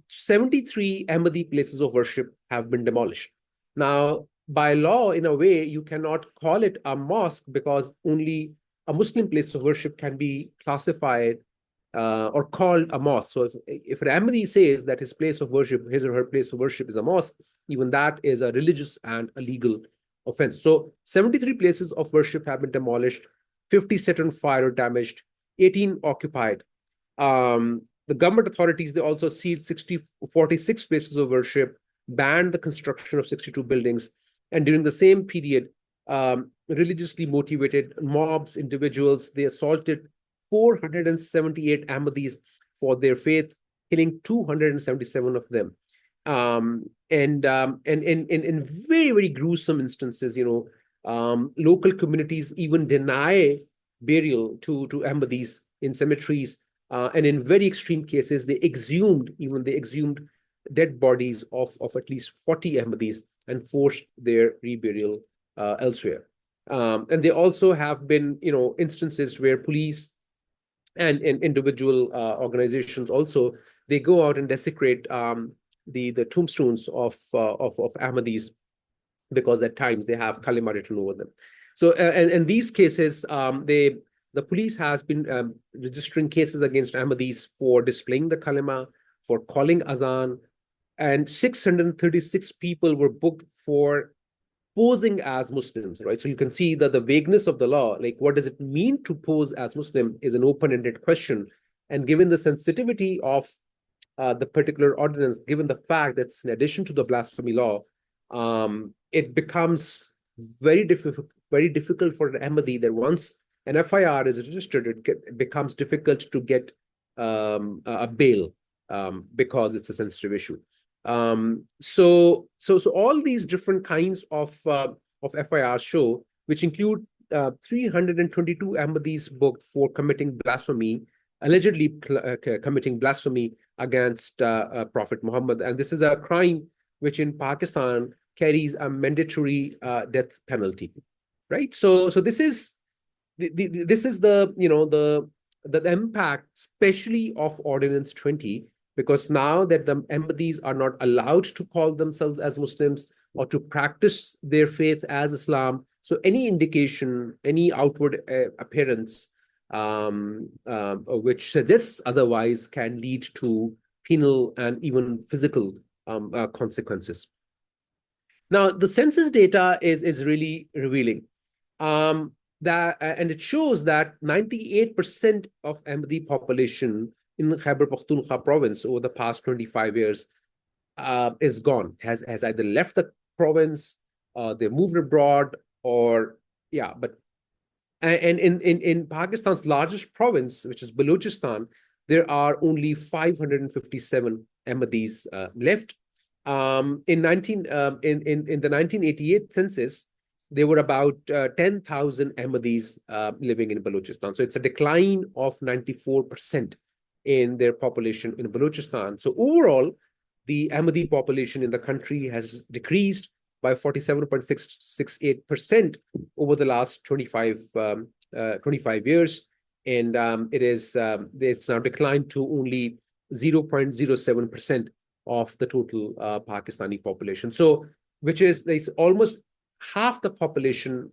73 Ahmadi places of worship have been demolished. Now, by law, in a way, you cannot call it a mosque because only a Muslim place of worship can be classified or called a mosque. So if an Ahmadi says that his place of worship, his or her place of worship is a mosque, even that is a religious and a legal offense. So 73 places of worship have been demolished, 50 set on fire or damaged, 18 occupied. The government authorities, they also sealed 46 places of worship, banned the construction of 62 buildings, and during the same period, religiously motivated mobs, individuals, they assaulted 478 Ahmadis for their faith, killing 277 of them. And in very, very gruesome instances, local communities even deny burial to Ahmadis in cemeteries. And in very extreme cases, they exhumed dead bodies of at least 40 Ahmadis and forced their reburial elsewhere. And there also have been, instances where police and individual organizations also, they go out and desecrate the tombstones of Ahmadis because at times they have kalima written over them. So and in these cases, the police has been registering cases against Ahmadis for displaying the kalima, for calling azan, and 636 people were booked for posing as Muslims, right? So you can see that the vagueness of the law, like what does it mean to pose as Muslim, is an open-ended question. And given the sensitivity of the particular ordinance, given the fact that in addition to the blasphemy law, it becomes very difficult for an Ahmadi that once an FIR is registered, it becomes difficult to get a bail because it's a sensitive issue. So all these different kinds of FIRs show, which include 322 Ahmadis booked for committing blasphemy, allegedly committing blasphemy against Prophet Muhammad, and this is a crime which in Pakistan carries a mandatory death penalty, right? So this is the impact, especially of Ordinance 20. Because now that the Ahmadis are not allowed to call themselves as Muslims or to practice their faith as Islam, so any indication, any outward appearance which suggests otherwise can lead to penal and even physical consequences. Now, the census data is really revealing. And it shows that 98% of Ahmadi population in Khyber Pakhtunkhwa province over the past 25 years is gone, has either left the province, they moved abroad, or and in Pakistan's largest province, which is Balochistan, there are only 557 Ahmadis left. In the 1988 census, there were about 10,000 Ahmadis living in Balochistan. So it's a decline of 94% in their population in Balochistan. So overall, the Ahmadi population in the country has decreased by 47.668% over the last 25 years. And it's now declined to only 0.07% of the total Pakistani population. So, which is almost half the population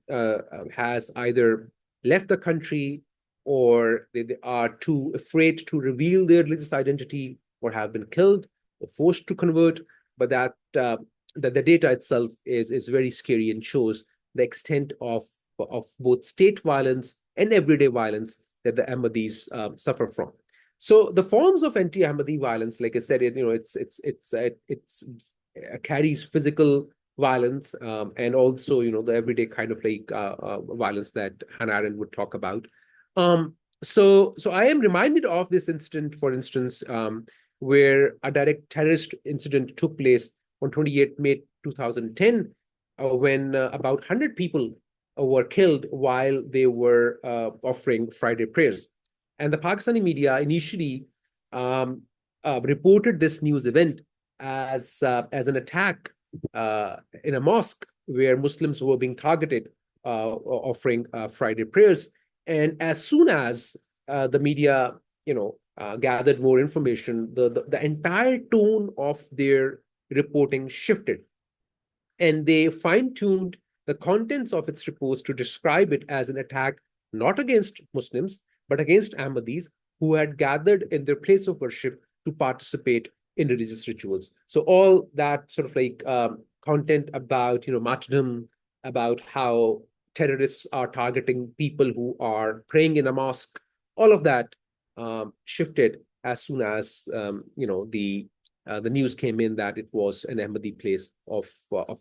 has either left the country, or they are too afraid to reveal their religious identity, or have been killed or forced to convert. But that the data itself is very scary and shows the extent of both state violence and everyday violence that the Ahmadis suffer from. So the forms of anti-Ahmadi violence, like I said, it carries physical violence and also the everyday kind of like violence that Hannah Arendt would talk about. So I am reminded of this incident, for instance, where a direct terrorist incident took place on 28 May 2010, when about 100 people were killed while they were offering Friday prayers. And the Pakistani media initially reported this news event as an attack in a mosque where Muslims were being targeted offering Friday prayers. And as soon as the media, gathered more information, the entire tone of their reporting shifted, and they fine-tuned the contents of its reports to describe it as an attack not against Muslims, but against Ahmadis who had gathered in their place of worship to participate in religious rituals. So all that sort of like content about martyrdom, about how terrorists are targeting people who are praying in a mosque, all of that shifted as soon as the news came in that it was an Ahmadi place of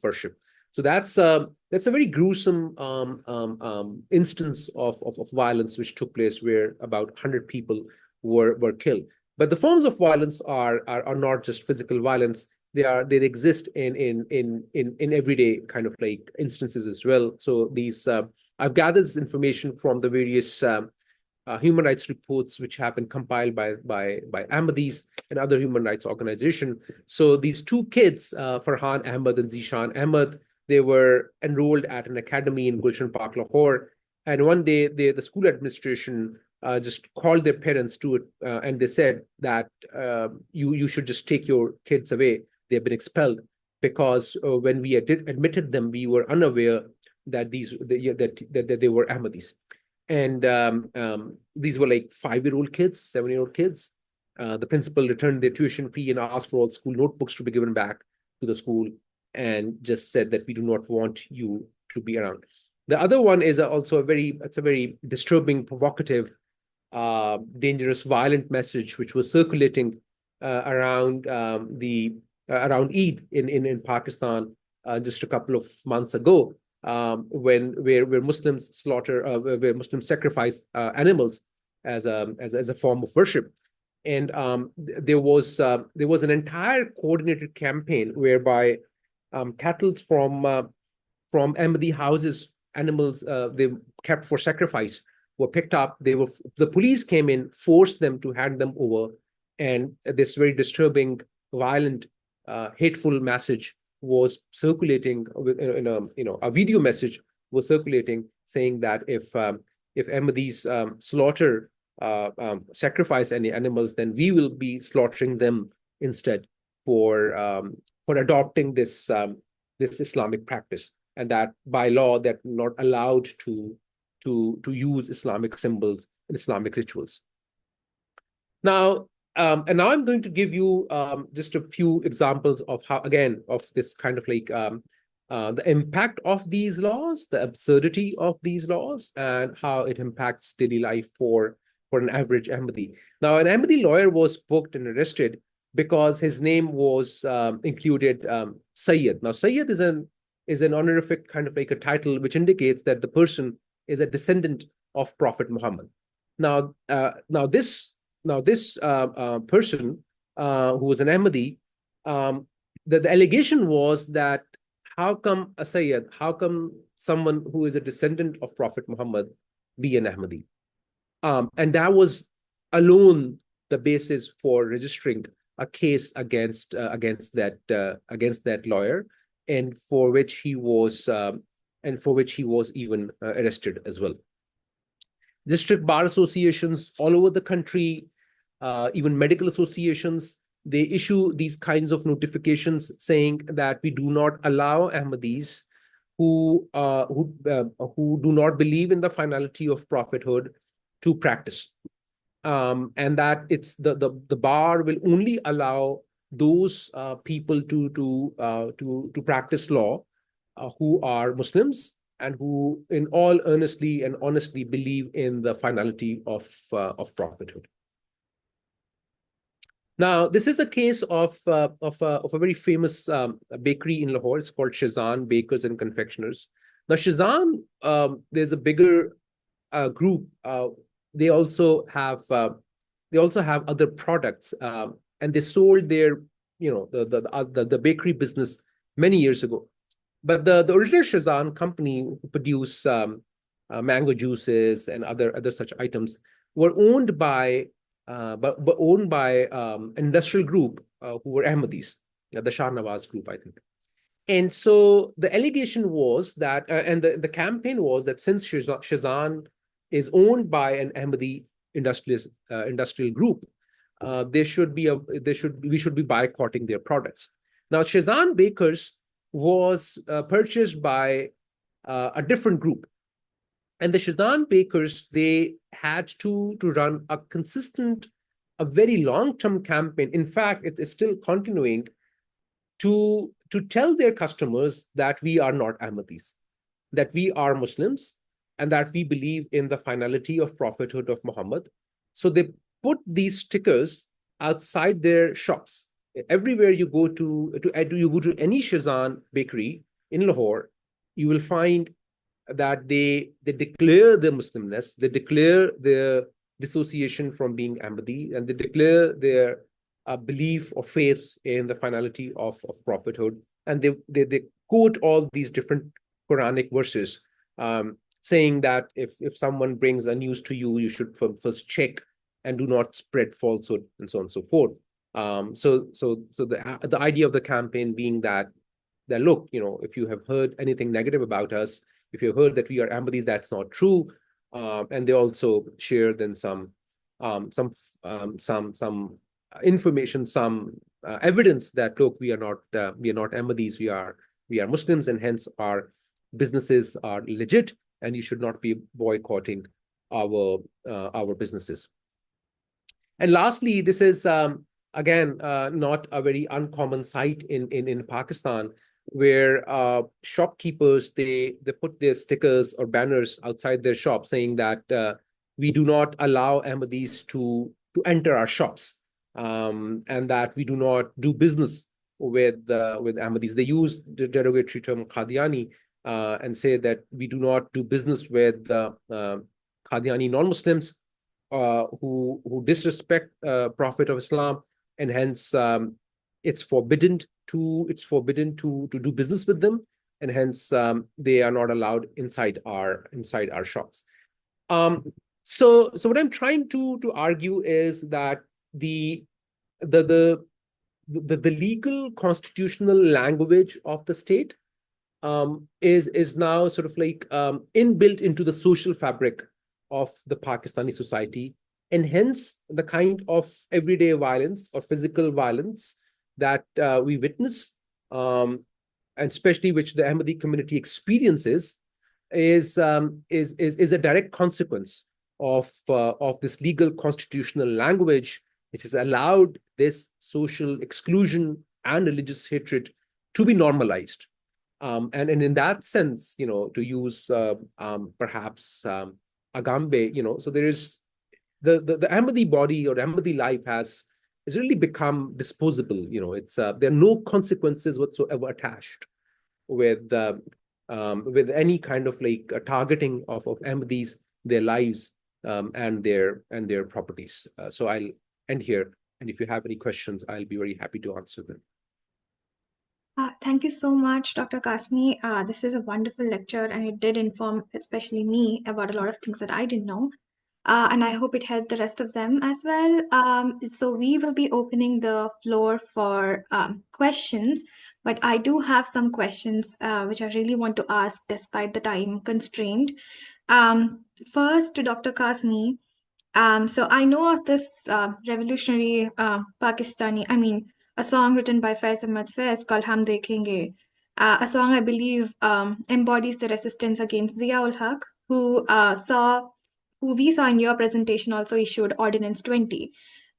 worship. So that's a very gruesome instance of violence which took place, where about 100 people were killed. But the forms of violence are not just physical violence. They exist in everyday kind of like instances as well. So these I've gathered this information from the various human rights reports which have been compiled by Ahmadis and other human rights organizations. So these two kids, Farhan Ahmad and Zishan Ahmad, they were enrolled at an academy in Gulshan Park, Lahore. And one day, the school administration just called their parents to it, and they said that you should just take your kids away. They've been expelled because when we admitted them, we were unaware that that they were Ahmadis. And these were like 5-year-old kids, 7-year-old kids. The principal returned their tuition fee and asked for all school notebooks to be given back to the school, and just said that we do not want you to be around. The other one is also a very disturbing, provocative, dangerous, violent message which was circulating around around Eid in Pakistan just a couple of months ago, where Muslims where Muslims sacrifice animals as a form of worship. And there was an entire coordinated campaign whereby cattle from Ahmadi houses, animals they kept for sacrifice, were picked up. The police came in, forced them to hand them over, and this very disturbing, violent, hateful message was circulating in a video message was circulating, saying that if Ahmadis slaughter sacrifice any animals, then we will be slaughtering them instead for adopting this Islamic practice, and that by law they're not allowed to use Islamic symbols and Islamic rituals. Now, and now I'm going to give you just a few examples of how, again, of this kind of like the impact of these laws, the absurdity of these laws, and how it impacts daily life for an average Ahmadi. Now, an Ahmadi lawyer was booked and arrested because his name was included Sayyid. Now, Sayyid is an honorific kind of like a title which indicates that the person is a descendant of Prophet Muhammad. Now this person who was an Ahmadi, the allegation was that how come a Sayyid, how come someone who is a descendant of Prophet Muhammad be an Ahmadi? And that was alone the basis for registering a case against that lawyer, and for which he was even arrested as well. District bar associations all over the country, even medical associations, they issue these kinds of notifications saying that we do not allow Ahmadis who do not believe in the finality of prophethood to practice, and that it's the bar will only allow those people to practice law who are Muslims and who in all earnestly and honestly believe in the finality of prophethood. Now, this is a case of a very famous bakery in Lahore. It's called Shazan Bakers and Confectioners. Now, Shazan, there's a bigger group. They also have other products, and they sold their the bakery business many years ago. But the original Shazan company who produce mango juices and other such items were owned by but owned by an industrial group who were Ahmadis, the Shah Nawaz group, I think. And so the allegation was that, and the campaign was that since Shazan is owned by an Ahmadi industrial group, we should be boycotting their products. Now, Shazan Bakers was purchased by a different group. And the Shazan Bakers, they had to run a very long-term campaign. In fact, it is still continuing to tell their customers that we are not Ahmadis, that we are Muslims, and that we believe in the finality of prophethood of Muhammad. So they put these stickers outside their shops. Everywhere you go to any Shazan bakery in Lahore, you will find that they declare their Muslimness, they declare their dissociation from being Ahmadi, and they declare their belief or faith in the finality of prophethood. And they quote all these different Quranic verses, saying that if someone brings a news to you, you should first check and do not spread falsehood, and so on and so forth. So the idea of the campaign being that look, if you have heard anything negative about us, if you heard that we are Ahmadis, that's not true. And they also share then some information, some evidence that look, we are not Ahmadis, we are Muslims, and hence our businesses are legit, and you should not be boycotting our businesses. And lastly, this is again not a very uncommon sight in Pakistan, where shopkeepers they put their stickers or banners outside their shop saying that we do not allow Ahmadis to enter our shops, and that we do not do business with Ahmadis. They use the derogatory term Qadiani and say that we do not do business with Qadiani non-Muslims who disrespect Prophet of Islam, and hence it's forbidden to do business with them, and hence they are not allowed inside our shops. So what I'm trying to argue is that the legal constitutional language of the state is now sort of like inbuilt into the social fabric of the Pakistani society, and hence the kind of everyday violence or physical violence that we witness, and especially which the Ahmadi community experiences, is a direct consequence of this legal constitutional language, which has allowed this social exclusion and religious hatred to be normalized. And in that sense, to use perhaps Agambe, so there is the Ahmadi body or Ahmadi life has really become disposable. It's there are no consequences whatsoever attached with any kind of like a targeting of Ahmadis, their lives, and their properties. So I'll end here, and if you have any questions, I'll be very happy to answer them. Thank you so much, Dr. Qasmi. This is a wonderful lecture, and it did inform especially me about a lot of things that I didn't know. And I hope it helped the rest of them as well. So we will be opening the floor for questions, but I do have some questions which I really want to ask despite the time constraint. First to Dr. Qasmi. So I know of this revolutionary a song written by Faiz Ahmad Faiz called Hum Dekhenge. A song I believe embodies the resistance against Zia-ul Haq, who we saw in your presentation also issued Ordinance 20.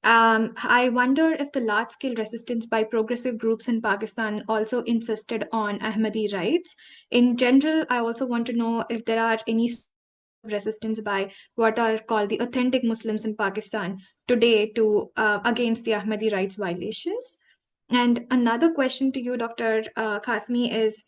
I wonder if the large-scale resistance by progressive groups in Pakistan also insisted on Ahmadi rights. In general, I also want to know if there are any resistance by what are called the authentic Muslims in Pakistan today to against the Ahmadi rights violations. And another question to you, Dr. Qasmi, is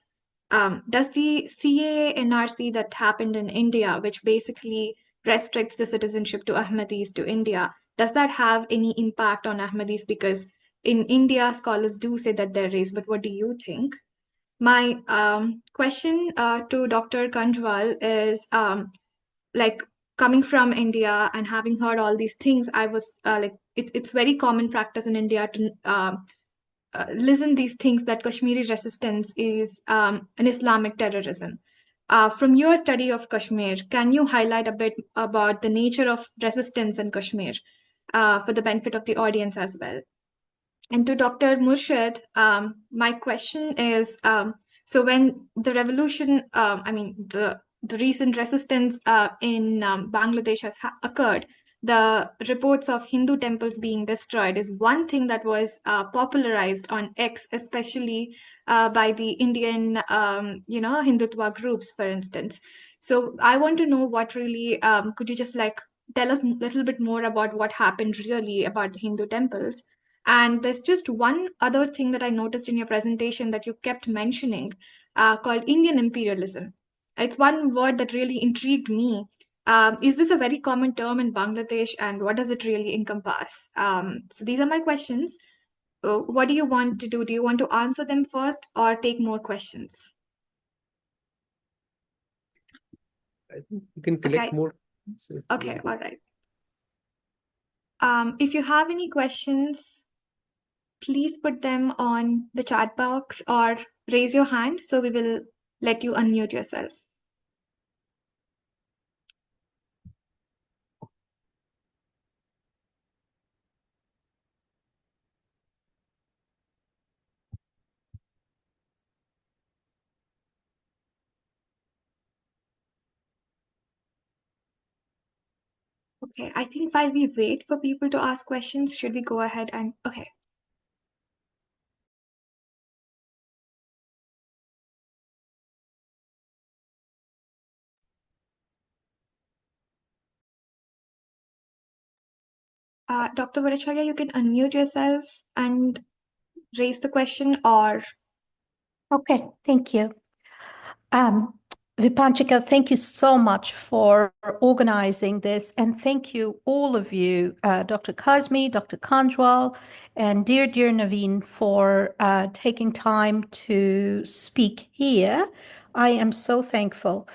does the CAA NRC that happened in India, which basically restricts the citizenship to Ahmadis to India, does that have any impact on Ahmadis? Because in India, scholars do say that there is, but what do you think? My question to Dr. Kanjwal is like coming from India and having heard all these things, I was it's very common practice in India to listen these things that Kashmiri resistance is an Islamic terrorism. From your study of Kashmir, can you highlight a bit about the nature of resistance in Kashmir for the benefit of the audience as well? And to Dr. Murshid, my question is, so when the revolution, the recent resistance in Bangladesh has occurred, the reports of Hindu temples being destroyed is one thing that was popularized on X, especially by the Indian, Hindutva groups, for instance. So I want to know what really, could you just like tell us a little bit more about what happened really about the Hindu temples? And there's just one other thing that I noticed in your presentation that you kept mentioning called Indian imperialism. It's one word that really intrigued me. Is this a very common term in Bangladesh and what does it really encompass? So these are my questions. What do you want to do? Do you want to answer them first or take more questions? I think you can collect Okay. more. Okay, all right. If you have any questions, please put them on the chat box or raise your hand so we will let you unmute yourself. Okay, I think while we wait for people to ask questions, should we go ahead and, okay. Dr. Bhattacharya, you can unmute yourself and raise the question or, Okay, thank you. Vipanchika, thank you so much for organizing this, and thank you, all of you, Dr. Qasmi, Dr. Kanjwal, and dear Navine, for taking time to speak here. I am so thankful.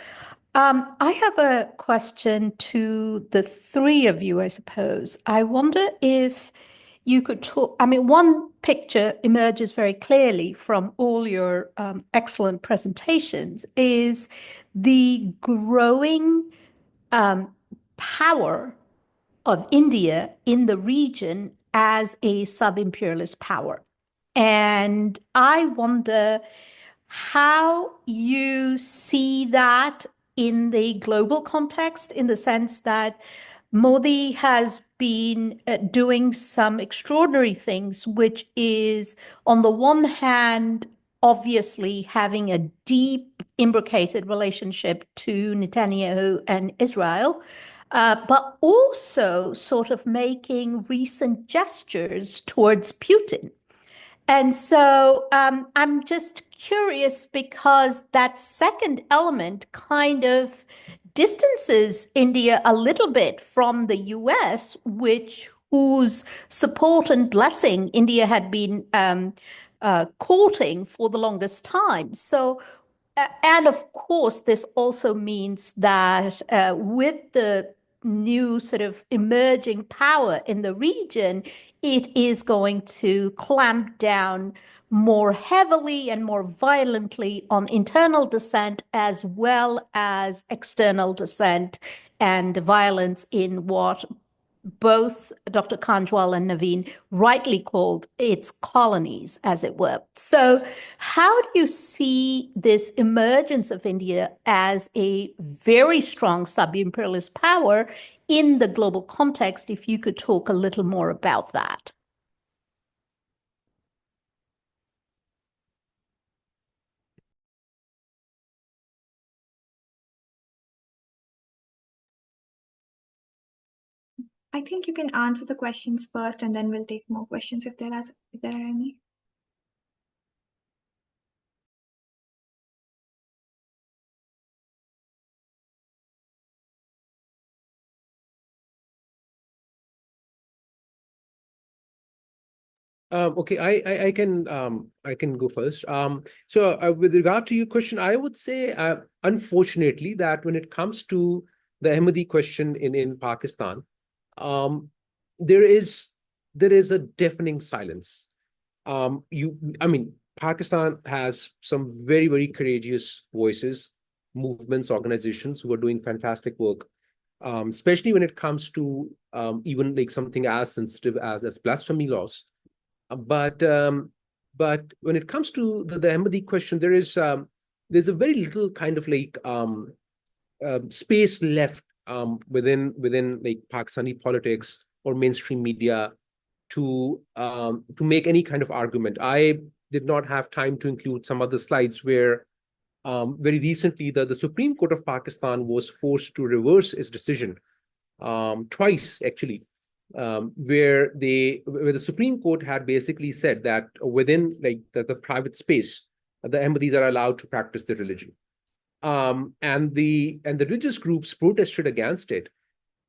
I have a question to the three of you, I suppose. I wonder if you could talk. I mean, one picture emerges very clearly from all your excellent presentations is the growing power of India in the region as a sub-imperialist power. And I wonder how you see that in the global context, in the sense that Modi has been doing some extraordinary things, which is, on the one hand, obviously having a deep, imbricated relationship to Netanyahu and Israel, but also sort of making recent gestures towards Putin. And so I'm just curious because that second element kind of distances India a little bit from the US, whose support and blessing India had been courting for the longest time. So, and of course, this also means that with the new sort of emerging power in the region, it is going to clamp down more heavily and more violently on internal dissent as well as external dissent and violence in what both Dr. Kanjwal and Navine rightly called its colonies, as it were. So how do you see this emergence of India as a very strong sub-imperialist power in the global context, if you could talk a little more about that. I think you can answer the questions first, and then we'll take more questions if there are any. Okay, I can go first. So with regard to your question, I would say, unfortunately, that when it comes to the Ahmadi question in Pakistan, um, there is a deafening silence. I mean, Pakistan has some very, very courageous voices, movements, organizations who are doing fantastic work, especially when it comes to even like something as sensitive as blasphemy laws. But when it comes to the Ahmadi question, there's a very little kind of like space left within like Pakistani politics or mainstream media to make any kind of argument. I did not have time to include some other slides where very recently the Supreme Court of Pakistan was forced to reverse its decision twice actually, where the Supreme Court had basically said that within like the private space, the Ahmadis are allowed to practice their religion. And the religious groups protested against it,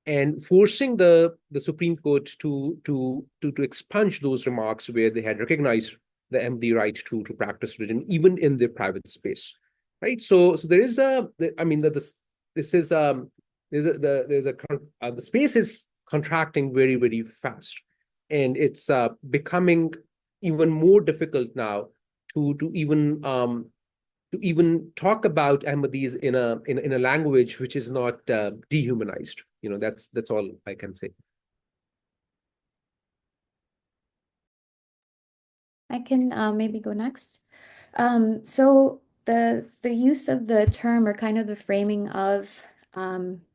and forcing the Supreme Court to expunge those remarks where they had recognized the Ahmadi right to practice religion even in their private space, right? So there is I mean that this is the space is contracting very, very fast, and it's becoming even more difficult now to even talk about Ahmadis in a language which is not dehumanized. That's all I can say. I can maybe go next. So the use of the term, or kind of the framing of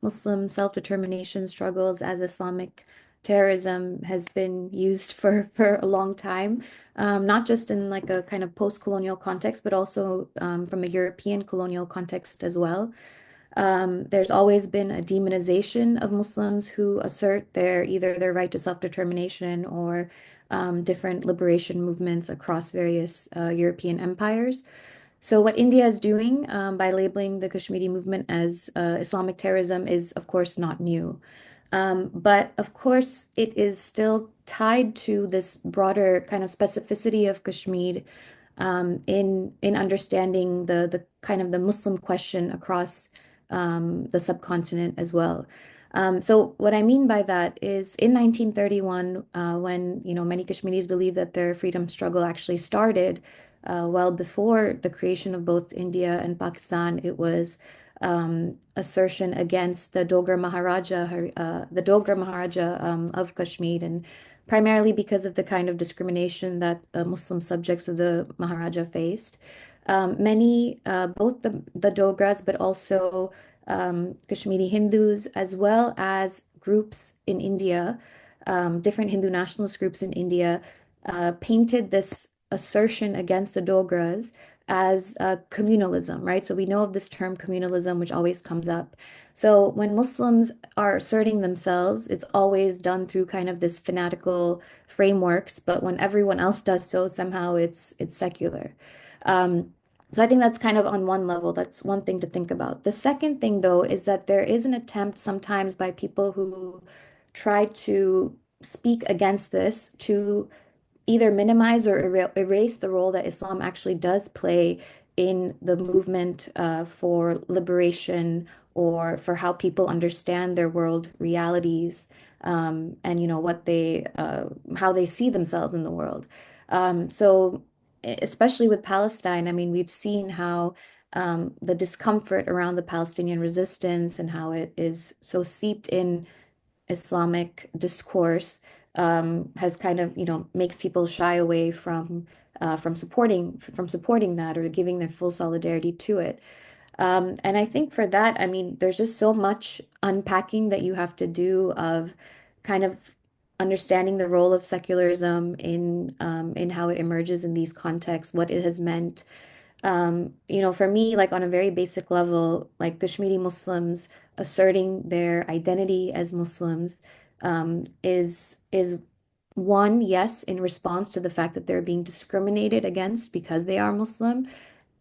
Muslim self-determination struggles as Islamic terrorism, has been used for a long time, not just in like a kind of post-colonial context, but also from a European colonial context as well. There's always been a demonization of Muslims who assert either their right to self-determination or different liberation movements across various European empires. So what India is doing by labeling the Kashmiri movement as Islamic terrorism is, of course, not new. But of course, it is still tied to this broader kind of specificity of Kashmir in understanding the kind of the Muslim question across the subcontinent as well. So what I mean by that is in 1931, when many Kashmiris believe that their freedom struggle actually started well before the creation of both India and Pakistan, it was assertion against the Dogra Maharaja of Kashmir, and primarily because of the kind of discrimination that the Muslim subjects of the Maharaja faced. Many, both the Dogras, but also Kashmiri Hindus, as well as groups in India, different Hindu nationalist groups in India, painted this assertion against the Dogras as communalism, right? So we know of this term communalism, which always comes up. So when Muslims are asserting themselves, it's always done through kind of this fanatical frameworks, but when everyone else does so, somehow it's secular. So I think that's kind of on one level, that's one thing to think about. The second thing, though, is that there is an attempt sometimes by people who try to speak against this to either minimize or erase the role that Islam actually does play in the movement for liberation, or for how people understand their world realities, and what how they see themselves in the world. So especially with Palestine, I mean, we've seen how the discomfort around the Palestinian resistance and how it is so steeped in Islamic discourse has kind of, makes people shy away from supporting that, or giving their full solidarity to it. And I think for that, I mean, there's just so much unpacking that you have to do of kind of understanding the role of secularism in how it emerges in these contexts, what it has meant. For me, like on a very basic level, like Kashmiri Muslims asserting their identity as Muslims is one, yes, in response to the fact that they're being discriminated against because they are Muslim,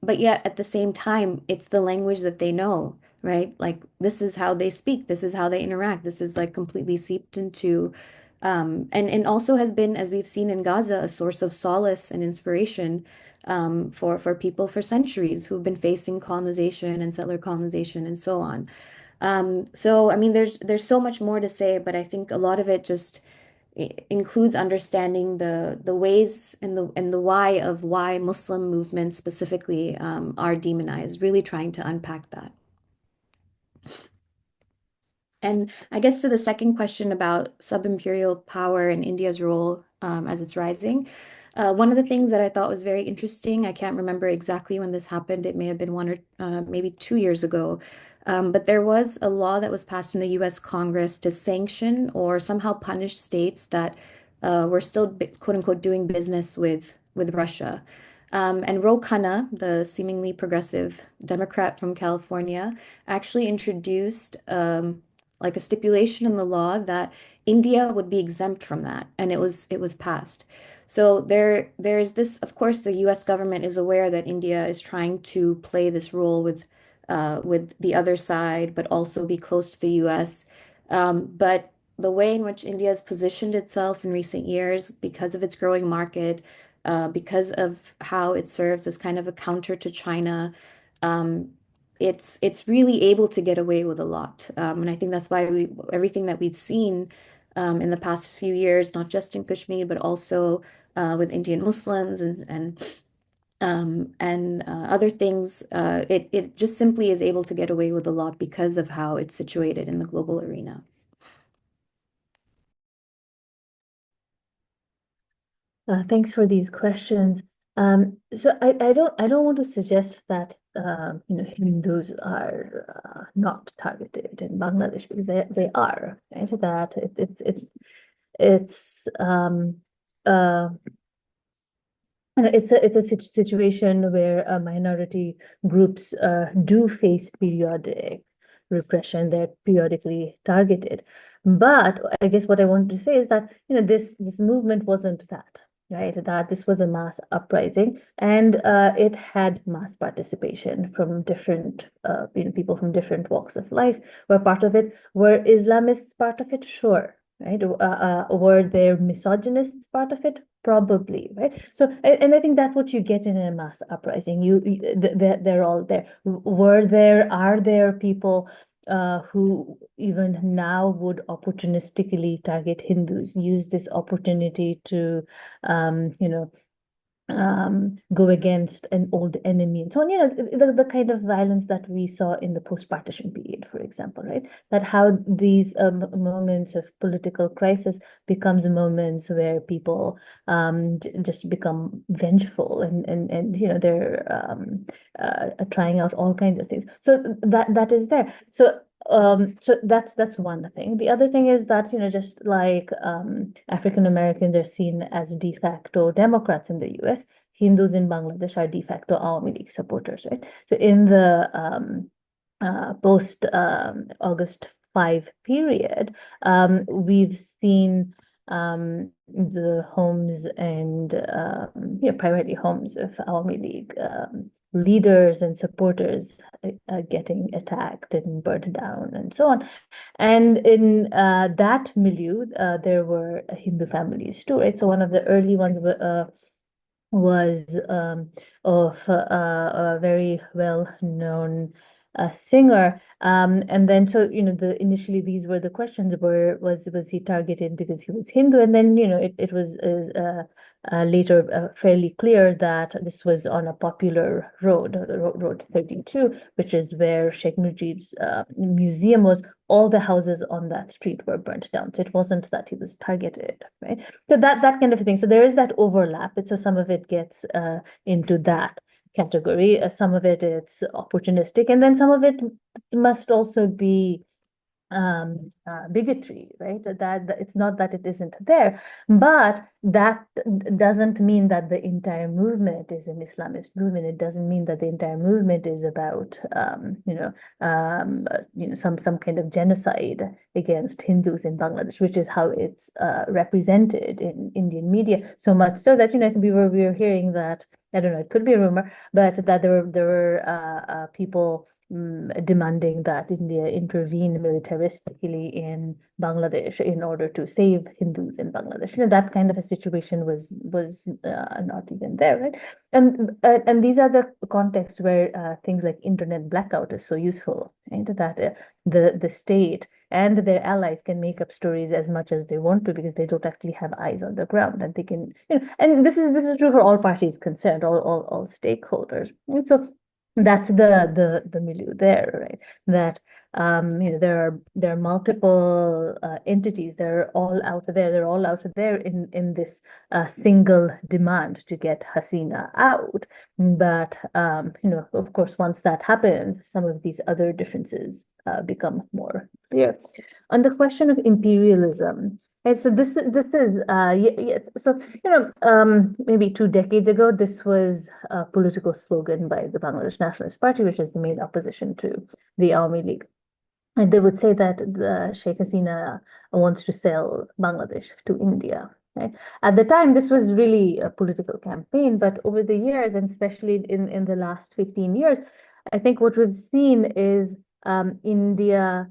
but yet at the same time, it's the language that they know, right? Like this is how they speak, this is how they interact, this is like completely seeped into, and also has been, as we've seen in Gaza, a source of solace and inspiration for people for centuries who've been facing colonization and settler colonization and so on. So I mean, there's so much more to say, but I think a lot of it just includes understanding the ways and the why of why Muslim movements specifically are demonized, really trying to unpack that. And I guess to the second question about sub-imperial power and India's role as it's rising, one of the things that I thought was very interesting, I can't remember exactly when this happened, it may have been 1 or maybe 2 years ago, but there was a law that was passed in the US Congress to sanction or somehow punish states that were still, quote unquote, doing business with Russia. And Ro Khanna, the seemingly progressive Democrat from California, actually introduced like a stipulation in the law that India would be exempt from that, and it was passed. So there's this, of course, the US government is aware that India is trying to play this role with the other side, but also be close to the US. But the way in which India has positioned itself in recent years, because of its growing market, because of how it serves as kind of a counter to China, um, it's really able to get away with a lot. And I think that's why everything that we've seen in the past few years, not just in Kashmir, but also with Indian Muslims and other things, it just simply is able to get away with a lot because of how it's situated in the global arena. Thanks for these questions. So I don't want to suggest that Hindus are not targeted in Bangladesh, because they are, right? That it's uh, it's a situation where minority groups do face periodic repression. They're periodically targeted. But I guess what I wanted to say is that this movement wasn't that, right? That this was a mass uprising, and it had mass participation from different people from different walks of life were part of it. Were Islamists part of it? Sure. Right? Were there misogynists part of it? Probably, right? So, and I think that's what you get in a mass uprising. They're all there. Are there people who even now would opportunistically target Hindus, use this opportunity to, go against an old enemy and so on. The kind of violence that we saw in the post-partition period, for example, right? That how these moments of political crisis becomes moments where people just become vengeful and they're trying out all kinds of things. So that is there. So that's one thing. The other thing is that, just like African Americans are seen as de facto Democrats in the US, Hindus in Bangladesh are de facto Awami League supporters, right? So in the post August 5 period, we've seen the homes and primarily homes of Awami League leaders and supporters getting attacked and burned down and so on. And in that milieu, there were Hindu families too, right? So one of the early ones was of a very well-known singer. And then so initially these were the questions: was he targeted because he was Hindu? And then it was later fairly clear that this was on a popular road, Road 32, which is where Sheikh Mujib's museum was. All the houses on that street were burnt down. So it wasn't that he was targeted, right? So that kind of a thing. So there is that overlap. So some of it gets into that. category. Some of it it's opportunistic, and then some of it must also be bigotry, right? That it's not that it isn't there, but that doesn't mean that the entire movement is an Islamist movement. It doesn't mean that the entire movement is about some kind of genocide against Hindus in Bangladesh, which is how it's represented in Indian media. So much so that I think we were hearing that, I don't know, it could be a rumor, but that there were people demanding that India intervene militaristically in Bangladesh in order to save Hindus in Bangladesh. That kind of a situation was not even there, right? And these are the contexts where things like internet blackout is so useful, right? That the state and their allies can make up stories as much as they want to because they don't actually have eyes on the ground, and they can, and this is true for all parties concerned, all stakeholders. And so that's the milieu there, right? That there are multiple entities. They're all out there. They're all out there in this single demand to get Hasina out. But of course, once that happens, some of these other differences become more clear. On the question of imperialism. And so this is so maybe 2 decades ago this was a political slogan by the Bangladesh Nationalist Party, which is the main opposition to the Awami League, and they would say that the Sheikh Hasina wants to sell Bangladesh to India. Right? At the time, this was really a political campaign, but over the years, and especially in the last 15 years, I think what we've seen is India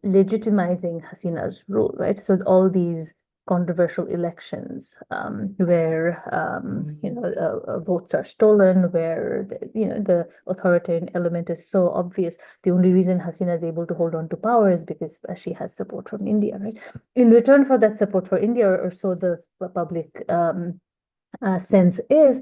legitimizing Hasina's rule, right? So all these controversial elections where votes are stolen, where the authoritarian element is so obvious. The only reason Hasina is able to hold on to power is because she has support from India, right? In return for that support for India, or so the public sense is,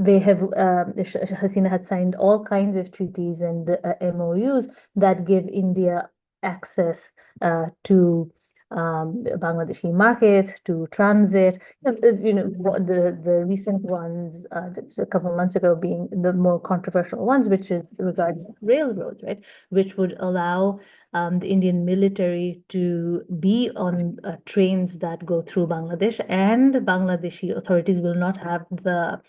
they have Hasina had signed all kinds of treaties and MOUs that give India access to Bangladeshi market, to transit. The recent ones, just a couple of months ago, being the more controversial ones, which is regards railroads, right, which would allow the Indian military to be on trains that go through Bangladesh, and Bangladeshi authorities will not have the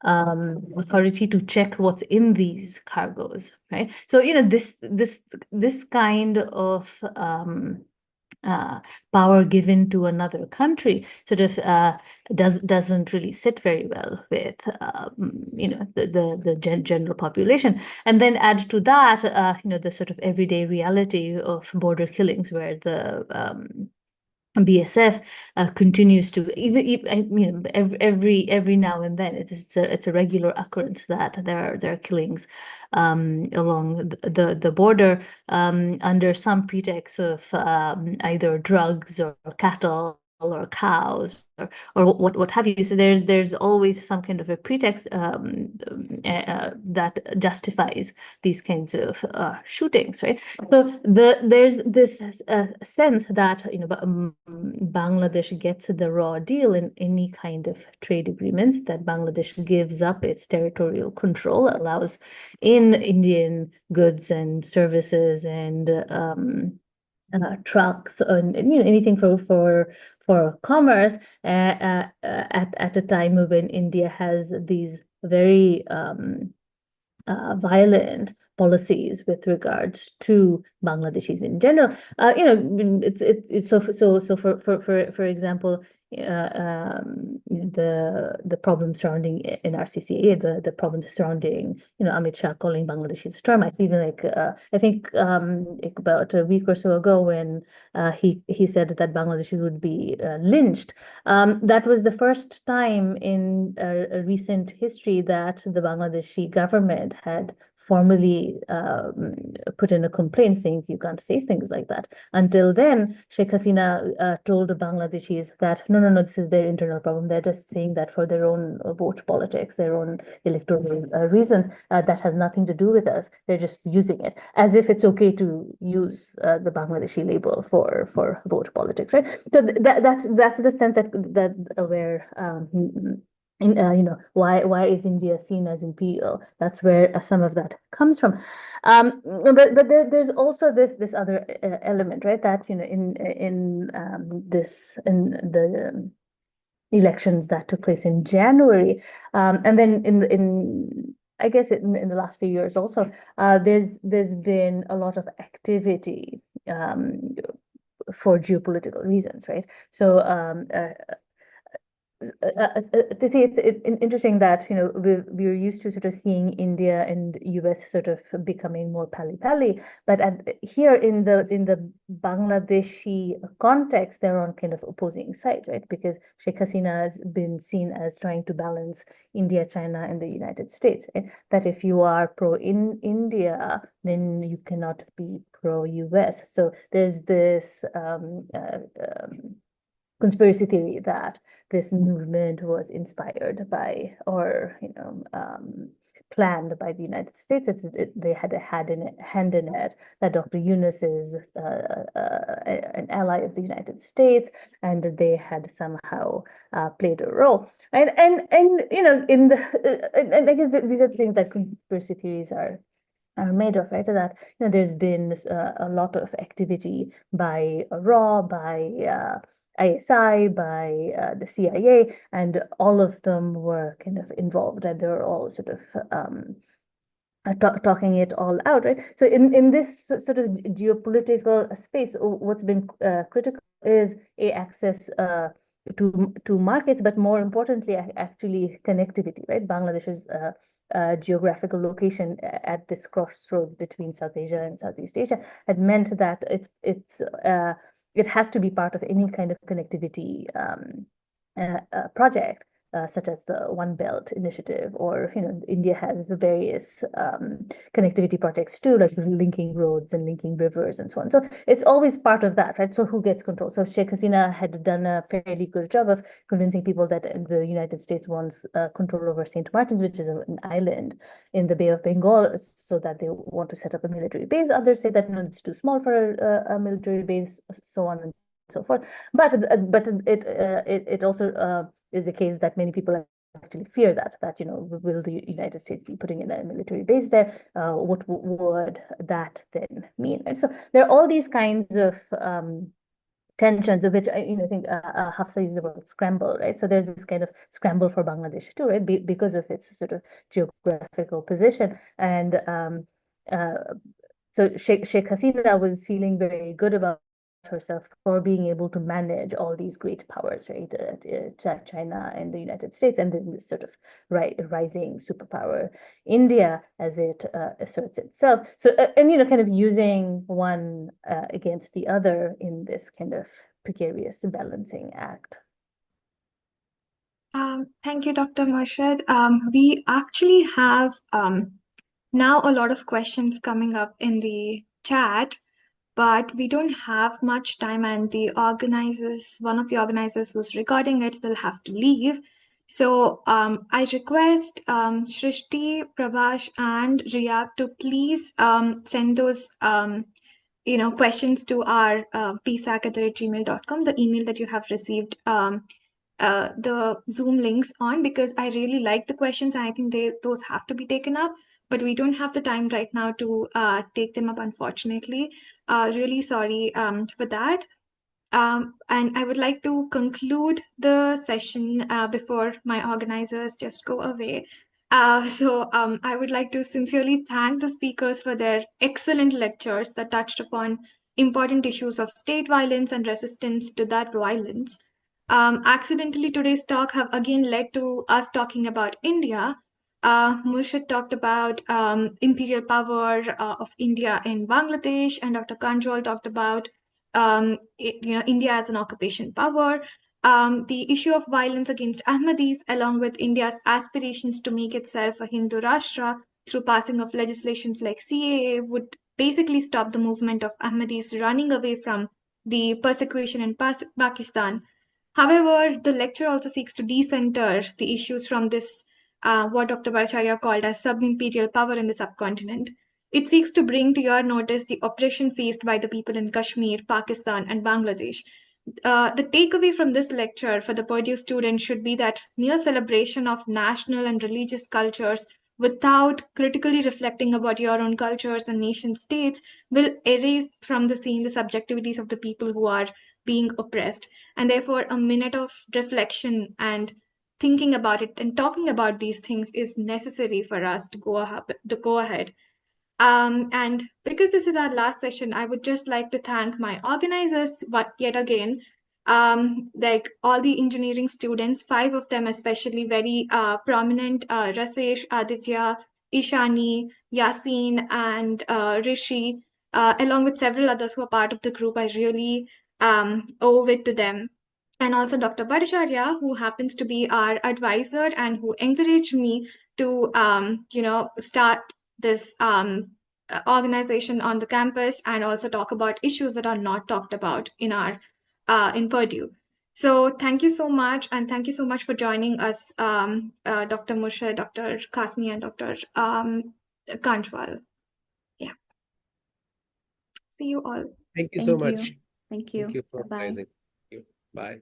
authority to check what's in these cargoes, right? So this kind of power given to another country sort of doesn't really sit very well with the general population. And then add to that the sort of everyday reality of border killings, where the BSF continues to every now and then it's a regular occurrence that there are killings along the border under some pretext of either drugs or cattle or cows or what have you. So there's always some kind of a pretext that justifies these kinds of shootings, right? So there's this sense that Bangladesh gets the raw deal in any kind of trade agreements, that Bangladesh gives up its territorial control, allows in Indian goods and services and trucks and anything for commerce at a time when India has these very violent policies with regards to Bangladeshis in general. It's so for example, the problems surrounding NRCCA, the problems surrounding Amit Shah calling Bangladeshis termites. Even I think about a week or so ago when he said that Bangladeshis would be lynched. That was the first time in a recent history that the Bangladeshi government had formally put in a complaint saying you can't say things like that. Until then, Sheikh Hasina told the Bangladeshis that no, this is their internal problem. They're just saying that for their own vote politics, their own electoral reasons. That has nothing to do with us. They're just using it as if it's okay to use the Bangladeshi label for vote politics, right? So that's the sense that where why is India seen as imperial? That's where some of that comes from. But there's also this other element, right? That in the elections that took place in January, and then in I guess in the last few years also, there's been a lot of activity for geopolitical reasons, right? So I think it's interesting that we're used to sort of seeing India and US sort of becoming more pally-pally, but here in the Bangladeshi context, they're on kind of opposing sides, right? Because Sheikh Hasina has been seen as trying to balance India, China, and the United States, right? That if you are pro-India, then you cannot be pro-US. So there's this conspiracy theory that this movement was inspired by or planned by the United States. They had a hand in it, that Dr. Yunus is an ally of the United States, and they had somehow played a role, right? And in the and I guess these are things that conspiracy theories are made of, right? That there's been a lot of activity by RAW, by ISI, by the CIA, and all of them were kind of involved, and they were all sort of talking it all out, right? So in this sort of geopolitical space, what's been critical is access to markets, but more importantly, actually connectivity, right? Bangladesh's geographical location at this crossroad between South Asia and Southeast Asia had meant that it has to be part of any kind of connectivity project, such as the One Belt Initiative, or India has the various connectivity projects too, like linking roads and linking rivers and so on. So it's always part of that, right? So who gets control? So Sheikh Hasina had done a fairly good job of convincing people that the United States wants control over St. Martin's, which is an island in the Bay of Bengal, so that they want to set up a military base. Others say that it's too small for a military base, so on and so forth. But it also is the case that many people actually fear that will the United States be putting in a military base there? What would that then mean? And so there are all these kinds of tensions, of which I think Hafsa used the word scramble, right? So there's this kind of scramble for Bangladesh too, right? Because of its sort of geographical position. And so Sheikh Hasina was feeling very good about herself for being able to manage all these great powers, right? China and the United States, and then this sort of rising superpower India as it asserts itself. So and kind of using one against the other in this kind of precarious balancing act. Thank you, Dr. Murshid. We actually have now a lot of questions coming up in the chat, but we don't have much time, and one of the organizers who's recording it will have to leave. So I request Shrishti, Prabhash, and Riya to please send those questions to our psac@gmail.com, the email that you have received the Zoom links on, because I really like the questions and I think those have to be taken up, but we don't have the time right now to take them up, unfortunately. Really sorry for that. And I would like to conclude the session before my organizers just go away. So I would like to sincerely thank the speakers for their excellent lectures that touched upon important issues of state violence and resistance to that violence. Accidentally, today's talk have again led to us talking about India. Murshid talked about imperial power of India in Bangladesh, and Dr. Kanjwal talked about India as an occupation power. The issue of violence against Ahmadis, along with India's aspirations to make itself a Hindu Rashtra through passing of legislations like CAA, would basically stop the movement of Ahmadis running away from the persecution in Pakistan. However, the lecture also seeks to decenter the issues from this, what Dr. Bhattacharya called as sub-imperial power in the subcontinent. It seeks to bring to your notice the oppression faced by the people in Kashmir, Pakistan, and Bangladesh. the takeaway from this lecture for the Purdue students should be that mere celebration of national and religious cultures without critically reflecting about your own cultures and nation states will erase from the scene the subjectivities of the people who are being oppressed. And therefore, a minute of reflection and thinking about it and talking about these things is necessary for us to go ahead. And because this is our last session, I would just like to thank my organizers yet again, like all the engineering students, 5 of them especially very prominent, Rasesh, Aditya, Ishani, Yasin, and Rishi, along with several others who are part of the group. I really owe it to them. And also Dr. Bhattacharya, who happens to be our advisor and who encouraged me to, start this organization on the campus and also talk about issues that are not talked about in our in Purdue. So thank you so much, and thank you so much for joining us, Dr. Murshid, Dr. Qasmi, and Dr. Kanjwal. Yeah. See you all. Thank you so Thank much. you. Thank you. Thank you for Bye-bye. organizing. Thank you. Bye.